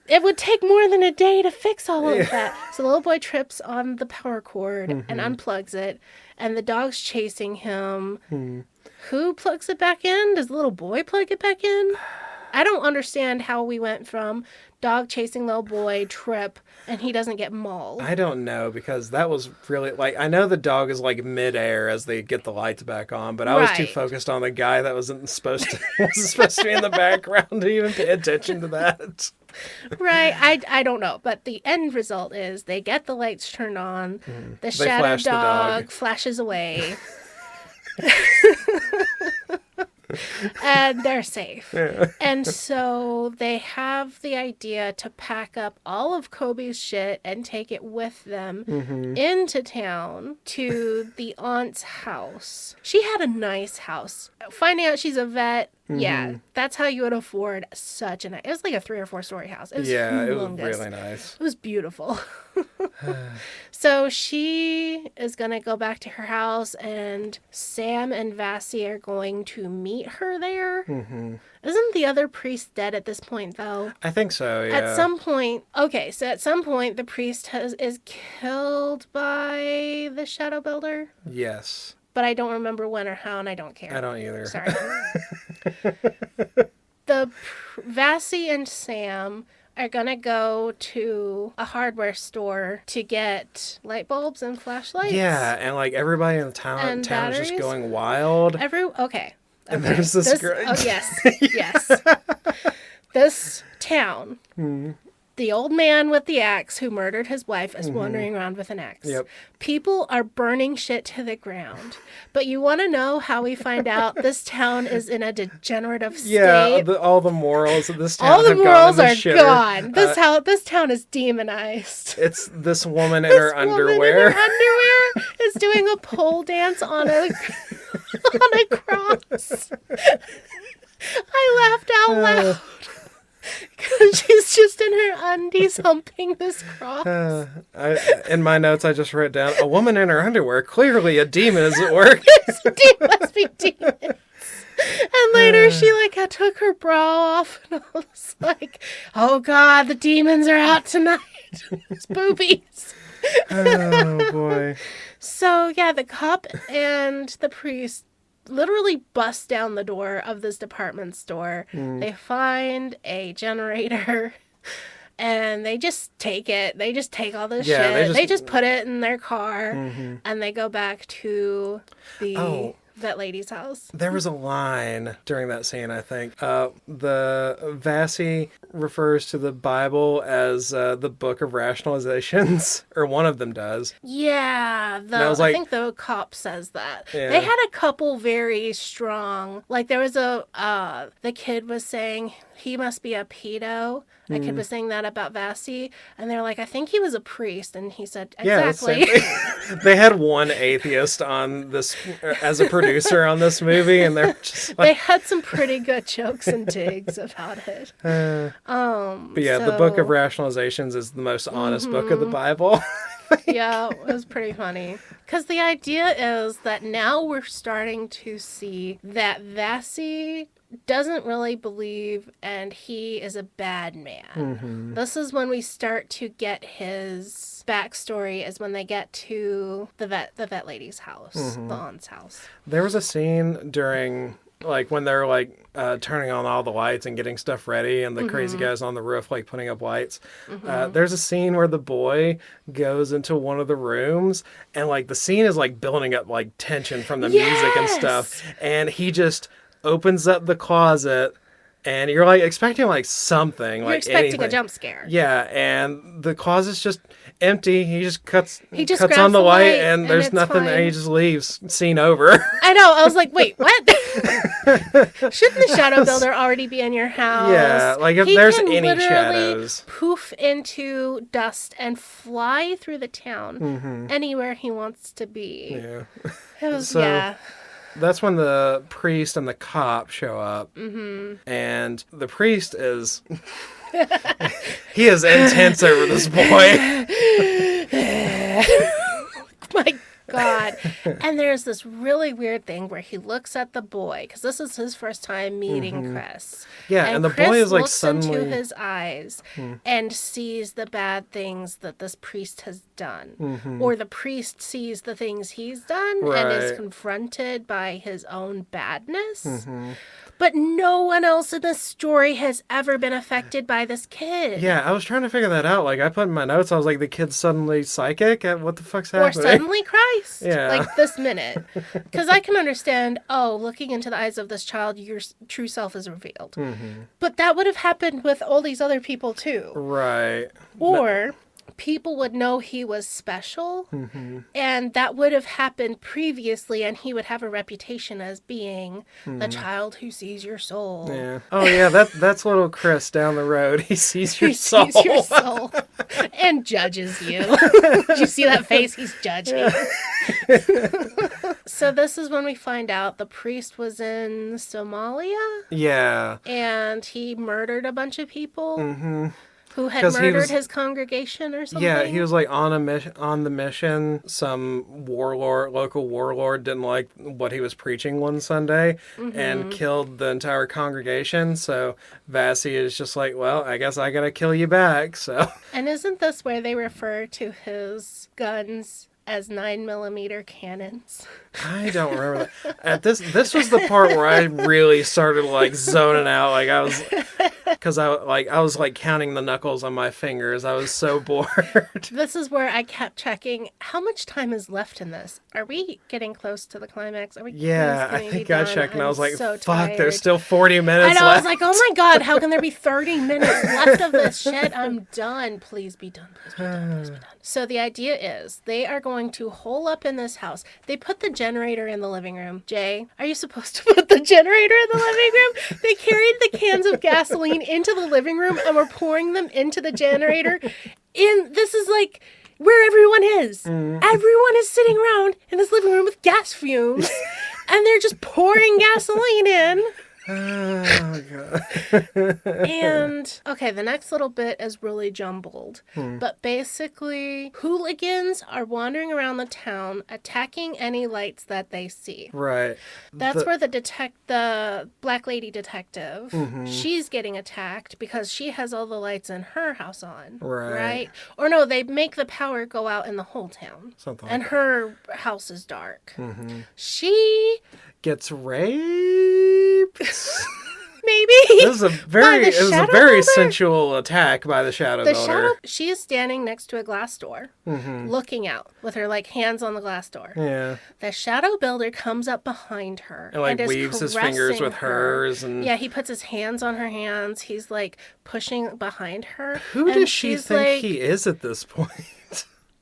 It would take more than a day to fix all of that. So the little boy trips on the power cord and unplugs it, and the dog's chasing him. Who plugs it back in? Does the little boy plug it back in? I don't understand how we went from dog chasing little boy, trip, and he doesn't get mauled. I don't know, because that was really, like, I know the dog is, like, midair as they get the lights back on, but I was too Right. focused on the guy that wasn't supposed to be in the background to even pay attention to that. Right, I don't know, but the end result is they get the lights turned on, the shadow flash the dog. flashes away, and they're safe. And so they have the idea to pack up all of Kobe's shit and take it with them into town to the aunt's house. She had a nice house. Finding out she's a vet, yeah, that's how you would afford such a nice... It was like a 3 or 4 story house. It was Yeah, it was humongous. really nice. It was beautiful. So she is going to go back to her house, and Sam and Vassie are going to meet her there. Isn't the other priest dead at this point, though? I think so, yeah. At some point, the priest is killed by the Shadow Builder, Yes. but I don't remember when or how, and I don't care. I don't either. Sorry. Vassie and Sam are gonna go to a hardware store to get light bulbs and flashlights. Yeah, and, like, everybody in the town And is just batteries? going wild. Okay. And there's this girl. Oh, yes. Yes. This town. The old man with the axe who murdered his wife is wandering around with an axe. Yep. People are burning shit to the ground. But you want to know how we find out this town is in a degenerative state? Yeah, all the morals of this town All the have morals gone are in the shitter. gone. This town is demonized. It's this woman in her underwear. Woman in her underwear is doing a pole dance on a on a cross. I laughed out loud because she's just in in her undies humping this cross. In my notes, I just wrote down, a woman in her underwear. Clearly a demon is at work. Must be demons. And later she took her bra off and I was like, oh God, the demons are out tonight. It's boobies. Oh boy. So yeah, the cop and the priest literally bust down the door of this department store. They find a generator and they just take it. They just take all this shit. They just put it in their car and they go back to the vet lady's house. There was a line during that scene, I think. The Vassie refers to the Bible as the book of rationalizations, or one of them does. Yeah, I think the cop says that. Yeah. They had a couple very strong, there was the kid was saying he must be a pedo. A kid was saying that about Vassie, and they're like, I think he was a priest, and he said, exactly. Yeah, they had one atheist on this as a producer on this movie, and they're just they had some pretty good jokes and digs about it. But yeah, the Book of Rationalizations is the most honest book of the Bible. Yeah, it was pretty funny. Because the idea is that now we're starting to see that Vassie doesn't really believe and he is a bad man. This is when we start to get his backstory, is when they get to the vet lady's house, the aunt's house. There was a scene during when they're turning on all the lights and getting stuff ready and the crazy guys on the roof putting up lights. There's a scene where the boy goes into one of the rooms and the scene is building up tension from the music and stuff, and he just opens up the closet and you're expecting something, you're expecting anything. A jump scare. Yeah, and the closet's just empty. He just cuts on the light and there's nothing fine. And he just leaves. Scene over. I know. I was like, wait, what? Shouldn't the shadow builder already be in your house? Yeah, if there's any shadows, poof into dust and fly through the town anywhere he wants to be. Yeah. It was, That's when the priest and the cop show up. And the priest is... he is intense over this boy. My God. And there's this really weird thing where he looks at the boy, because this is his first time meeting Chris. Yeah, and the Chris boy is looks suddenly... into his eyes and sees the bad things that this priest has done. Or the priest sees the things he's done and is confronted by his own badness. But no one else in the story has ever been affected by this kid. Yeah, I was trying to figure that out. I put in my notes, I was like, the kid's suddenly psychic? What the fuck's happening? Or suddenly Christ. Yeah. This minute. Because I can understand, looking into the eyes of this child, your true self is revealed. But that would have happened with all these other people too. Right. Or... people would know he was special, and that would have happened previously, and he would have a reputation as being the child who sees your soul. Yeah. Oh, yeah, that's little Chris down the road. He sees your soul. He sees your soul and judges you. Did you see that face? He's judging. So this is when we find out the priest was in Somalia. Yeah. And he murdered a bunch of people. Who had murdered his congregation or something? Yeah, he was on the mission. Some local warlord didn't like what he was preaching one Sunday and killed the entire congregation. So Vassie is just like, well, I guess I gotta kill you back. So. And isn't this where they refer to his guns as 9mm cannons? I don't remember that. This was the part where I really started zoning out. I was, because I was counting the knuckles on my fingers. I was so bored. This is where I kept checking how much time is left in this. Are we getting close to the climax? I think I checked and I was like, so fuck, tired. There's still 40 minutes left. I was like, oh my God, how can there be 30 minutes left of this shit? I'm done. Please be done. Please be done. Please be done. So the idea is they are going to hole up in this house. They put the generator in the living room. Jay, are you supposed to put the generator in the living room? They carried the cans of gasoline into the living room and were pouring them into the generator. This is where everyone is. Everyone is sitting around in this living room with gas fumes and they're just pouring gasoline in. Oh, God. And, okay, the next little bit is really jumbled. But basically, hooligans are wandering around the town, attacking any lights that they see. Right. That's where the black lady detective, Mm-hmm. she's getting attacked because she has all the lights in her house on. Right. Or no, they make the power go out in the whole town. Something like and that. her house is dark. Mm-hmm. She Gets raped. maybe. It was a very Shadow Builder? sensual attack by the Shadow Builder. She is standing next to a glass door, looking out with her like hands on the glass door. Yeah. The Shadow Builder comes up behind her And like is weaves his fingers caressing with her. hers, and Yeah, he puts his hands on her hands. He's like pushing behind her. who and does she she's think like, he is at this point?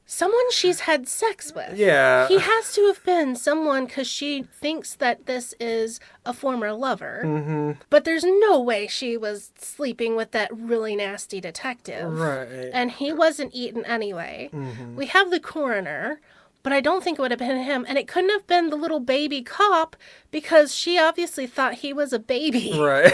someone she's had sex with. Yeah. He has to have been someone because she thinks that this is a former lover. Mm-hmm. But there's no way she was sleeping with that really nasty detective. Right. And he wasn't eaten anyway. Mm-hmm. We have the coroner, but I don't think it would have been him. And it couldn't have been the little baby cop because she obviously thought he was a baby. Right.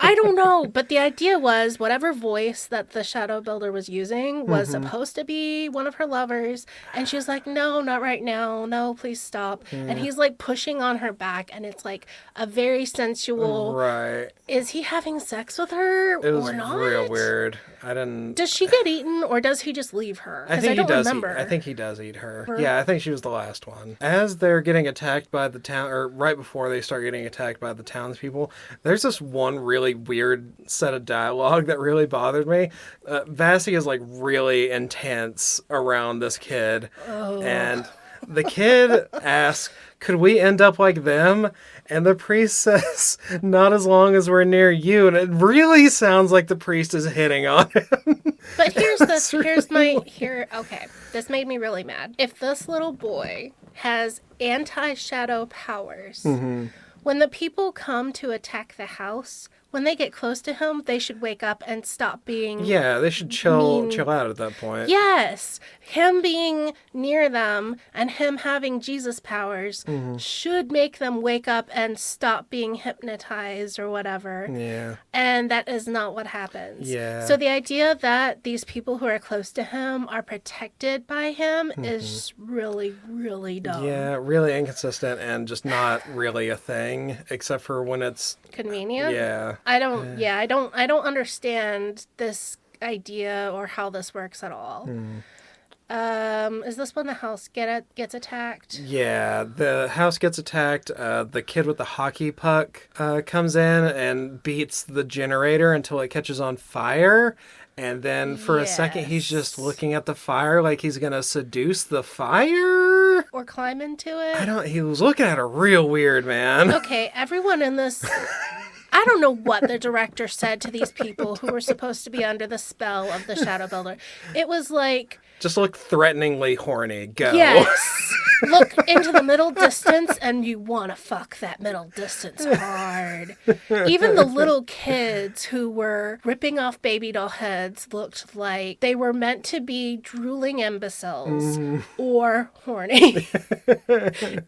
I don't know, but the idea was whatever voice that the Shadow Builder was using was supposed to be one of her lovers, and she was like, no, not right now, no, please stop. And he's like pushing on her back, and it's like a very sensual, Right. is he having sex with her It was or not? real weird. I didn't. Does she get eaten, or does he just leave her? I Because think I don't he does. remember. I think he does eat her. Yeah, I think she was the last one. As they're getting attacked by the town, or right before they start getting attacked by the townspeople, there's this one really weird set of dialogue that really bothered me. Vassie is like really intense around this kid, and the kid asks, "Could we end up like them?" And the priest says, "Not as long as we're near you." And it really sounds like the priest is hitting on him. But okay, this made me really mad. If this little boy has anti-shadow powers, when the people come to attack the house, when they get close to him, they should wake up and stop being... Yeah, they should chill out at that point. Yes, him being near them and him having Jesus powers should make them wake up and stop being hypnotized or whatever. Yeah. And that is not what happens. Yeah. So the idea that these people who are close to him are protected by him is really, really dumb. Yeah, really inconsistent and just not really a thing, except for when it's Convenient? yeah. I don't understand this idea or how this works at all. Is this when the house gets attacked? Yeah, the house gets attacked. The kid with the hockey puck comes in and beats the generator until it catches on fire. And then for a second, he's just looking at the fire like he's going to seduce the fire. Or climb into it? He was looking at her real weird, man. Okay, everyone in this... I don't know what the director said to these people who were supposed to be under the spell of the Shadow Builder. It was like... Just look threateningly horny. Go. Yes. Look into the middle distance and you want to fuck that middle distance hard. Even the little kids who were ripping off baby doll heads looked like they were meant to be drooling imbeciles or horny.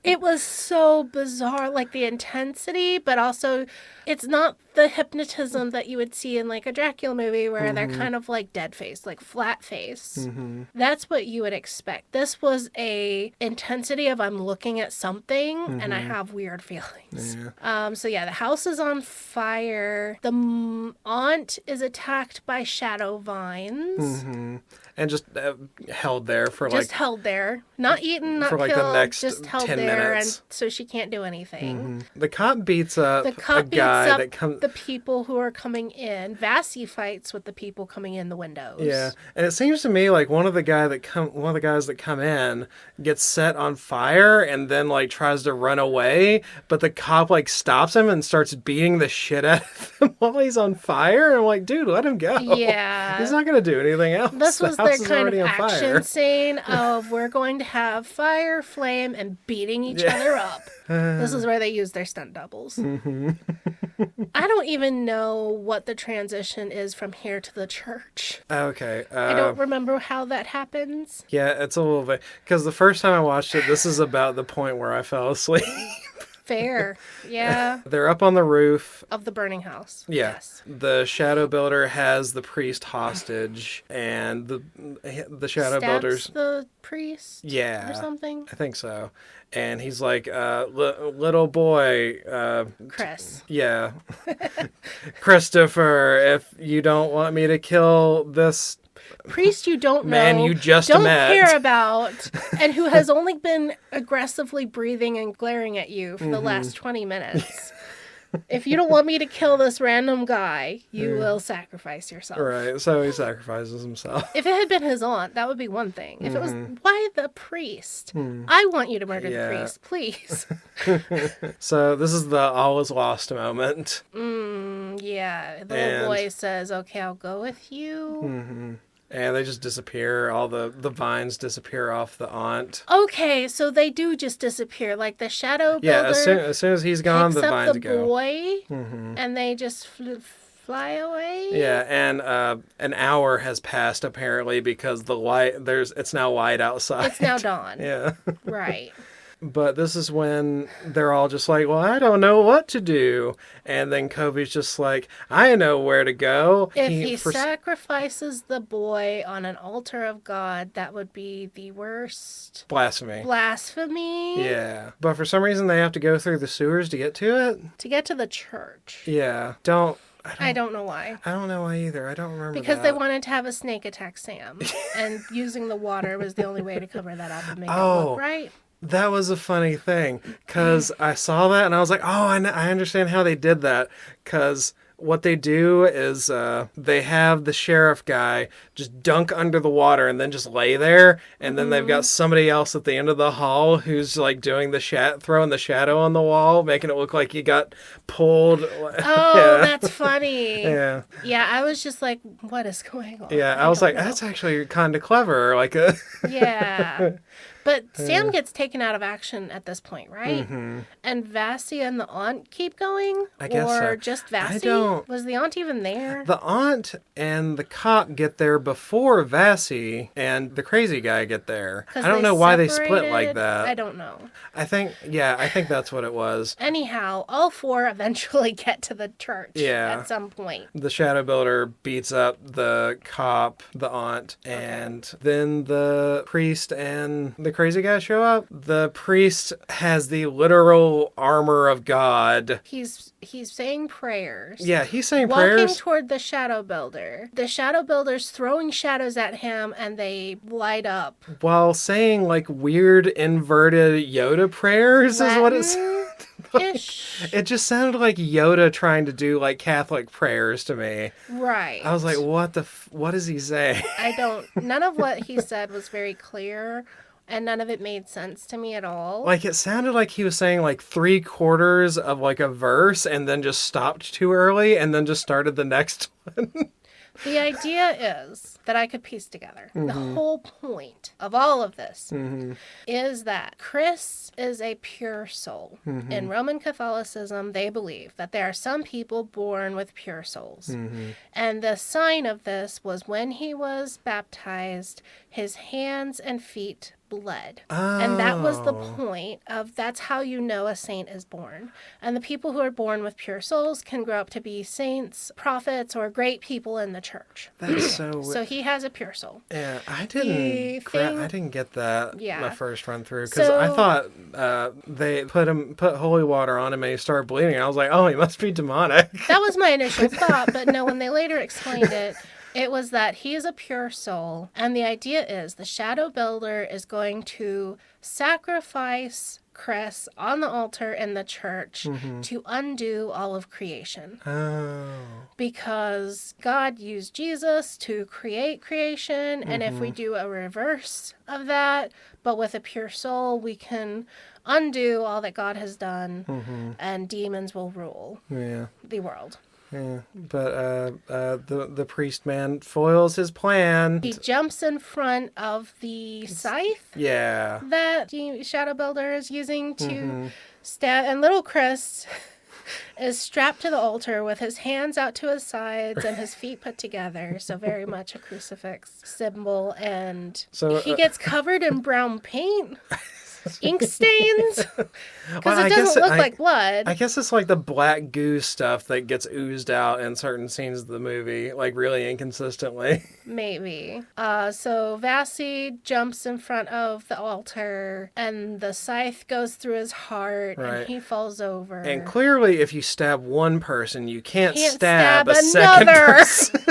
It was so bizarre, like the intensity, but also it's not the hypnotism that you would see in like a Dracula movie where they're kind of like dead face, like flat face. That's what you would expect. This was a intensity of I'm looking at something and I have weird feelings. Yeah. So yeah, the house is on fire. The aunt is attacked by shadow vines. And just held there for Just held there. Not eaten, not for like killed. the next just held 10 there, minutes. and so she can't do anything. The cop beats up The cop a guy beats up that comes. the people who are coming in. Vassie fights with the people coming in the windows. Yeah, and it seems to me like one of the guys that come in gets set on fire and then like tries to run away, but the cop like stops him and starts beating the shit out of him while he's on fire. And I'm like, dude, let him go. Yeah. He's not gonna do anything else. This was The their house is kind of already on action fire. scene of we're going to have fire, flame, and beating each other up. This is where they use their stunt doubles. I don't even know what the transition is from here to the church. Okay. I don't remember how that happens. Yeah, it's a little bit because the first time I watched it, this is about the point where I fell asleep. Fair. Yeah. They're up on the roof. Of the burning house. Yeah. Yes. The shadow builder has the priest hostage, and the shadow Stabs builders. the priest. Yeah. Or something. I think so. And he's like, little boy. Chris. Yeah. Christopher, if you don't want me to kill this Priest you don't know, man you just don't met. care about, and who has only been aggressively breathing and glaring at you for the last 20 minutes. If you don't want me to kill this random guy, you will sacrifice yourself. Right, so he sacrifices himself. If it had been his aunt, that would be one thing. If it was, why the priest? I want you to murder the priest, please. So this is the all is lost moment. Yeah, the little boy says, okay, I'll go with you. And they just disappear. All the vines disappear off the aunt. Okay, so they do just disappear. Like the shadow builder. Yeah, as soon as he's gone, the picks up vines the go. boy, and they just fly away. Yeah, and an hour has passed apparently because the light it's now light outside. It's now dawn. Yeah. Right. But this is when they're all just like, well, I don't know what to do. And then Kobe's just like, I know where to go. If he sacrifices the boy on an altar of God, that would be the worst blasphemy. Yeah. But for some reason, they have to go through the sewers to get to it. To get to the church. Yeah. I don't know why. I don't know why either. I don't remember Because they wanted to have a snake attack Sam. And using the water was the only way to cover that up and make it look right. That was a funny thing, because I saw that and I was like, oh, I understand how they did that, because what they do is they have the sheriff guy just dunk under the water and then just lay there, and then they've got somebody else at the end of the hall who's like doing throwing the shadow on the wall, making it look like he got pulled. Oh, that's funny. Yeah. Yeah, I was just like, what is going on? Yeah, I was like, that's actually kind of clever. Yeah. But Sam gets taken out of action at this point, right? And Vassie and the aunt keep going? I guess so. Or just Vassie? Was the aunt even there? The aunt and the cop get there before Vassie and the crazy guy get there. I don't know why they split like that. I don't know. I think that's what it was. Anyhow, all four eventually get to the church at some point. The shadow builder beats up the cop, the aunt, and then the priest and the crazy guy show up. The priest has the literal armor of God. He's saying prayers. Yeah, he's saying prayers. Walking toward the shadow builder. The shadow builder's throwing shadows at him and they light up. While saying like weird inverted Yoda prayers Latin? Is what it sounded. It just sounded like Yoda trying to do like Catholic prayers to me. Right. I was like, what does he say? None of what he said was very clear. And none of it made sense to me at all. Like, it sounded like he was saying, like, 3/4 of, like, a verse and then just stopped too early and then just started the next one. The idea is that I could piece together. The whole point of all of this is that Chris is a pure soul. In Roman Catholicism, they believe that there are some people born with pure souls. And the sign of this was when he was baptized, his hands and feet bled. Oh. And that was the point of that's how you know a saint is born. And the people who are born with pure souls can grow up to be saints, prophets, or great people in the church. That's so So he has a pure soul. Yeah, I didn't get that my first run through, because I thought they put holy water on him and he started bleeding. I was like, oh, he must be demonic. That was my initial thought, but no, when they later explained it, it was that he is a pure soul, and the idea is the shadow builder is going to sacrifice Chris on the altar in the church to undo all of creation. Oh. Because God used Jesus to create creation, and if we do a reverse of that, but with a pure soul, we can undo all that God has done, and demons will rule the world. Yeah, but the priest man foils his plan. He jumps in front of the scythe that the shadow builder is using to stab, and little Chris is strapped to the altar with his hands out to his sides and his feet put together, so very much a crucifix symbol, and so he gets covered in brown paint. ink stains? Because I it guess doesn't look like blood. I guess it's like the black goo stuff that gets oozed out in certain scenes of the movie, like really inconsistently. Maybe. So Vassie jumps in front of the altar, and the scythe goes through his heart, Right. and he falls over. And clearly, if you stab one person, you can't stab a second another. person.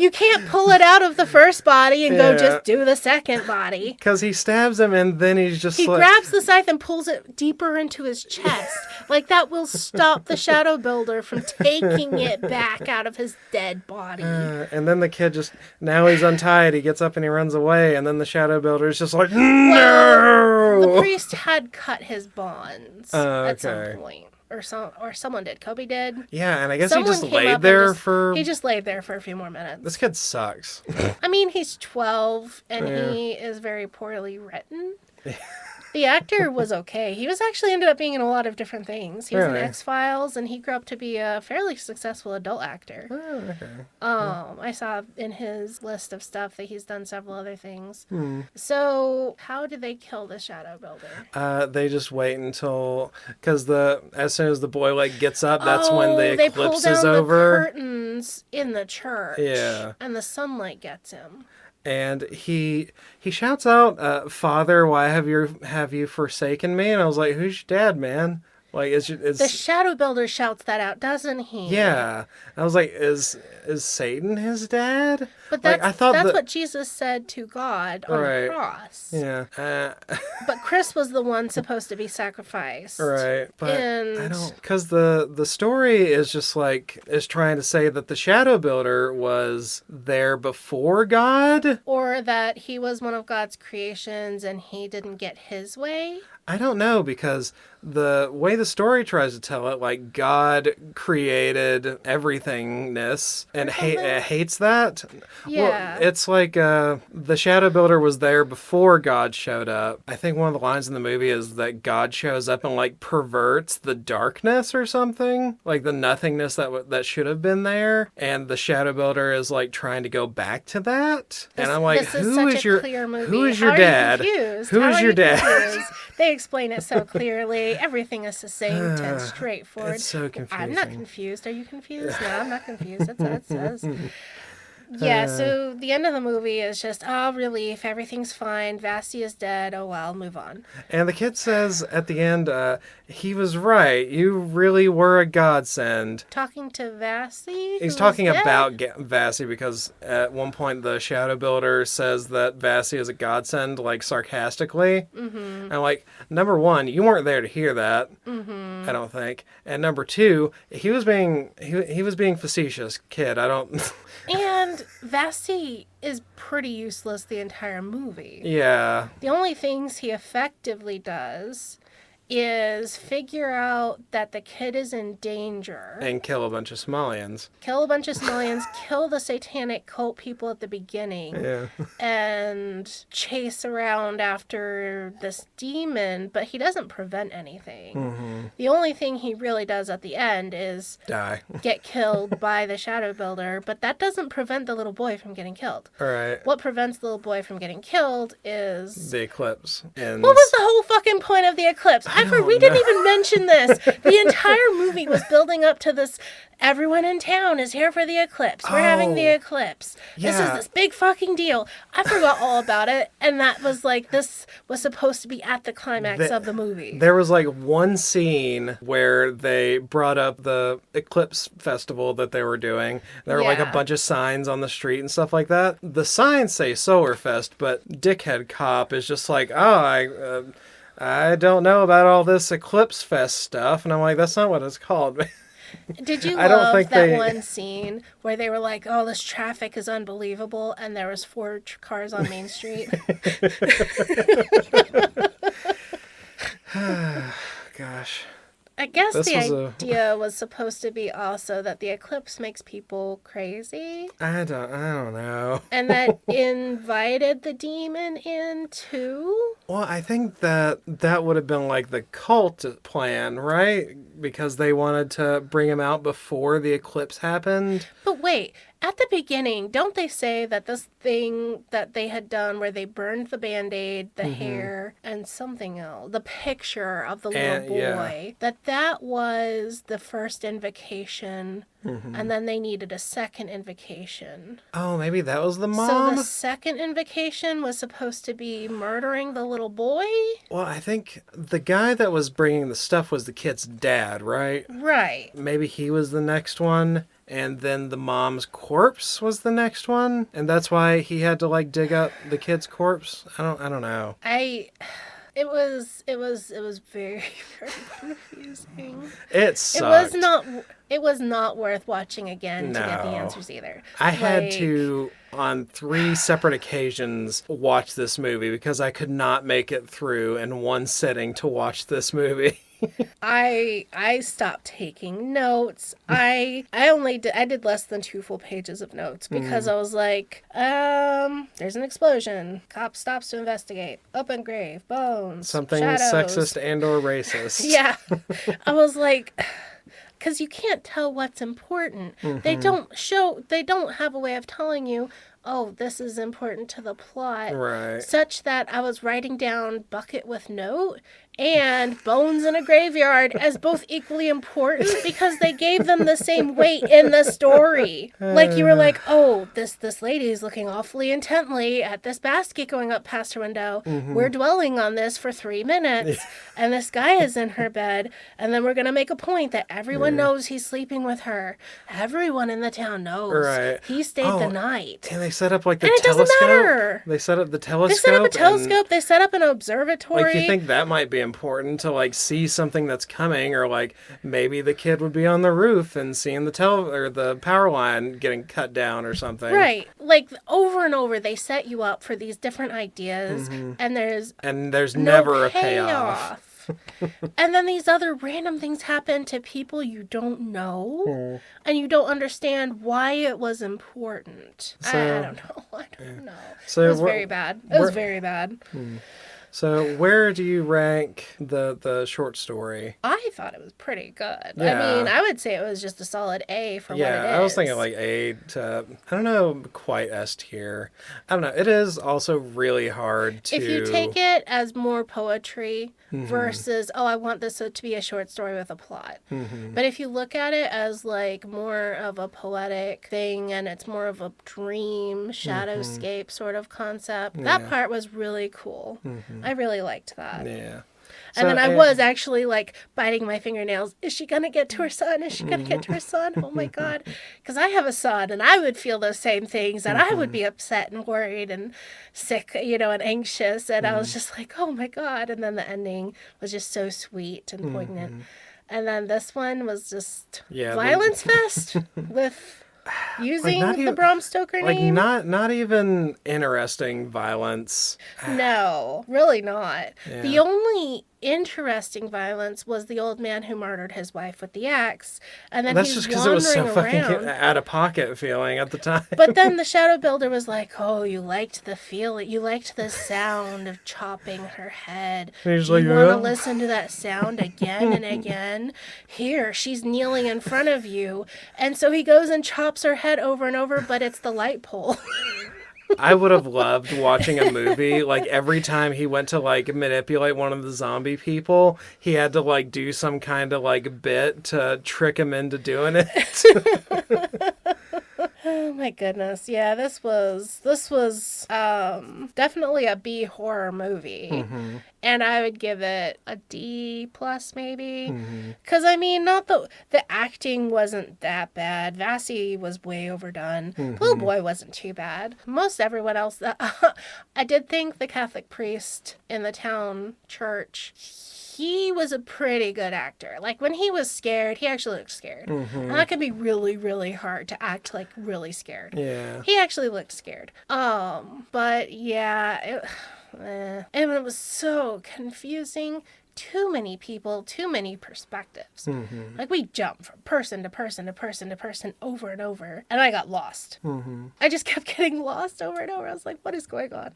You can't pull it out of the first body and go Yeah. just do the second body. Because he stabs him and then he's just He like... grabs the scythe and pulls it deeper into his chest. Like that will stop the shadow builder from taking it back out of his dead body. and then the kid just... Now he's untied, he gets up and he runs away, and then the shadow builder is just like, Well, no! the priest had cut his bonds at some okay. point. Or someone did. Kobe did. Yeah, and I guess Someone he just came laid up and there just- for... He just laid there for a few more minutes. This kid sucks. I mean, he's 12 and Yeah. he is very poorly written. The actor was okay. He was actually ended up being in a lot of different things. He was in Really? X-Files, and he grew up to be a fairly successful adult actor. Oh, okay. I saw in his list of stuff that he's done several other things. Hmm. So, how do they kill the shadow builder? They just wait until... Because as soon as the boy gets up, that's when the they pull eclipse down is the over. curtains in the church. Yeah. And the sunlight gets him. And he shouts out, "Father, why have you forsaken me?" And I was like, "Who's your dad, man?" Like, it's The shadow builder shouts that out, doesn't he? yeah. I was like, "Is Satan his dad?" But Like, that's, I thought that's that- what Jesus said to God on Right. the cross. Yeah. But Chris was the one supposed to be sacrificed. Right, but I And- don't, because the story is just is trying to say that the shadow builder was there before God. Or that he was one of God's creations and he didn't get his way. I don't know, because the way the story tries to tell it, God created everythingness and hates that. Yeah. Well, it's the shadow builder was there before God showed up. I think one of the lines in the movie is that God shows up and perverts the darkness or something, the nothingness that should have been there, and the shadow builder is trying to go back to that. And I'm like, this is who such is a your clear movie. who is How your are you dad? confused? Who How is are your you dad? confused? They explain it so clearly. Everything is succinct and straightforward. It's so confusing. I'm not confused. Are you confused? No, I'm not confused. That's what it says. Yeah, so the end of the movie is just, relief. Everything's fine. Vassie is dead. Oh, well, move on. And the kid says at the end, he was right. You really were a godsend. Talking to Vassie? He's who talking is dead? about Vassie because at one point the shadow builder says that Vassie is a godsend, sarcastically. Mm-hmm. And number one, you weren't there to hear that. Mm-hmm. I don't think. And number two, he was being facetious, kid. I don't. And Vassie is pretty useless the entire movie. Yeah. The only things he effectively does is figure out that the kid is in danger. And kill a bunch of Somalians. Kill a bunch of Somalians, kill the satanic cult people at the beginning, Yeah. and chase around after this demon, but he doesn't prevent anything. Mm-hmm. The only thing he really does at the end is Die. get killed by the shadow builder, but that doesn't prevent the little boy from getting killed. All right. What prevents the little boy from getting killed is... The eclipse. And What was the whole fucking point of the eclipse? We didn't know. even mention this. The entire movie was building up to this. Everyone in town is here for the eclipse. We're having the eclipse. This is Yeah. this big fucking deal. I forgot all about it. And that was this was supposed to be at the climax of the movie. There was one scene where they brought up the Eclipse Festival that they were doing. There were a Yeah. bunch of signs on the street and stuff like that. The signs say Solar Fest, but Dickhead Cop is just I don't know about all this Eclipse Fest stuff. And I'm like, that's not what it's called. Did you I don't love think that they- one scene where they were like, oh, this traffic is unbelievable, and there was 4 cars on Main Street? Gosh. I guess This the was a- idea was supposed to be also that the eclipse makes people crazy, I don't know. and that invited the demon in too. Well, I think that would have been the cult plan, right? Because they wanted to bring him out before the eclipse happened. But wait, at the beginning, don't they say that this thing that they had done where they burned the Band-Aid, the hair, and something else, the picture of the little boy, that was the first invocation, and then they needed a second invocation. Oh, maybe that was the mom? So the second invocation was supposed to be murdering the little boy? Well, I think the guy that was bringing the stuff was the kid's dad, right? Right. Maybe he was the next one, and then the mom's corpse was the next one, and that's why he had to like dig up the kid's corpse. I don't know. It was very, very confusing. It sucked. It was not worth watching again to get the answers either. I had to, on 3 separate occasions, watch this movie because I could not make it through in one sitting to watch this movie. I stopped taking notes. I did less than 2 full pages of notes because I was like, there's an explosion. Cop stops to investigate. Open grave. Bones. Something shadows. sexist and or racist. Yeah. I was like, because you can't tell what's important. They don't have a way of telling you, oh, this is important to the plot. Right. Such that I was writing down bucket with note and bones in a graveyard as both equally important because they gave them the same weight in the story. Like you were like, oh, this lady is looking awfully intently at this basket going up past her window. We're dwelling on this for 3 minutes and this guy is in her bed and then we're going to make a point that everyone knows he's sleeping with her. Everyone in the town knows. Right. He stayed the night. And they set up like the And it telescope. doesn't matter. They set up the telescope. They set up a telescope. They set up an observatory. Like, you think that might be important to like see something that's coming, or like maybe the kid would be on the roof and seeing the power line getting cut down or something. Right. Like over and over they set you up for these different ideas and there's never a payoff. And then these other random things happen to people you don't know and you don't understand why it was important. I don't know. So it was very bad. It was very bad. So where do you rank the short story? I thought it was pretty good. Yeah. I mean, I would say it was just a solid A for what it is. Yeah, I was thinking like A to, I don't know, quite S tier. I don't know. It is also really hard to... If you take it as more poetry versus, oh, I want this to be a short story with a plot. But if you look at it as like more of a poetic thing and it's more of a dream, shadowscape sort of concept, that part was really cool. I really liked that. Yeah. And then I was actually like biting my fingernails. Is she going to get to her son? Is she going to get to her son? Oh my God. Because I have a son and I would feel those same things and I would be upset and worried and sick, and anxious. And I was just like, oh my God. And then the ending was just so sweet and poignant. And then this one was just violence fest with... using the Bram Stoker name? Not even interesting violence. No, really not. Yeah. The only interesting violence was the old man who murdered his wife with the axe, and then that's just because it was so fucking out of pocket feeling at the time. But then the shadow builder was like, "Oh, you liked the feeling, you liked the sound of chopping her head. You want to listen to that sound again and again? Here, she's kneeling in front of you, and so he goes and chops her head over and over, but it's the light pole." I would have loved watching a movie, like every time he went to like manipulate one of the zombie people, he had to like do some kind of like bit to trick him into doing it. Oh my goodness. Yeah, this was definitely a B horror movie. And I would give it a D plus maybe. Because I mean, not the acting wasn't that bad. Vassie was way overdone. The little boy wasn't too bad. Most everyone else, I did think the Catholic priest in the town church, he was a pretty good actor. Like, when he was scared, he actually looked scared. And that can be really, really hard to act, like, really scared. Yeah. He actually looked scared. But, yeah, and it was so confusing. Too many people, too many perspectives. Like, we jumped from person to person to person to person over and over. And I got lost. I just kept getting lost over and over. I was like, what is going on?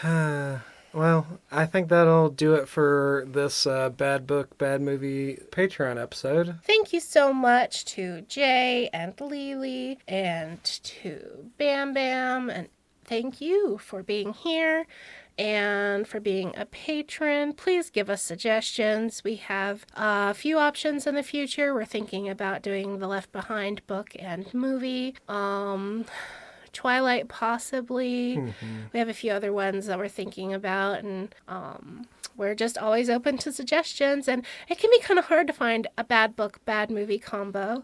Yeah. Well, I think that'll do it for this Bad Book, Bad Movie Patreon episode. Thank you so much to Jay and Lily and to Bam Bam, and thank you for being here and for being a patron. Please give us suggestions. We have a few options in the future. We're thinking about doing the Left Behind book and movie. Twilight, possibly. We have a few other ones that we're thinking about, and we're just always open to suggestions. And it can be kind of hard to find a bad book, bad movie combo.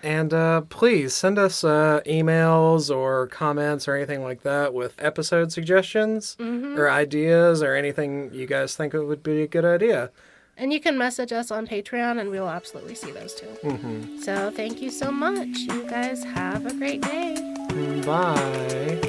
And please send us emails or comments or anything like that with episode suggestions or ideas or anything you guys think it would be a good idea. And you can message us on Patreon, and we'll absolutely see those too. So thank you so much. You guys have a great day. Bye.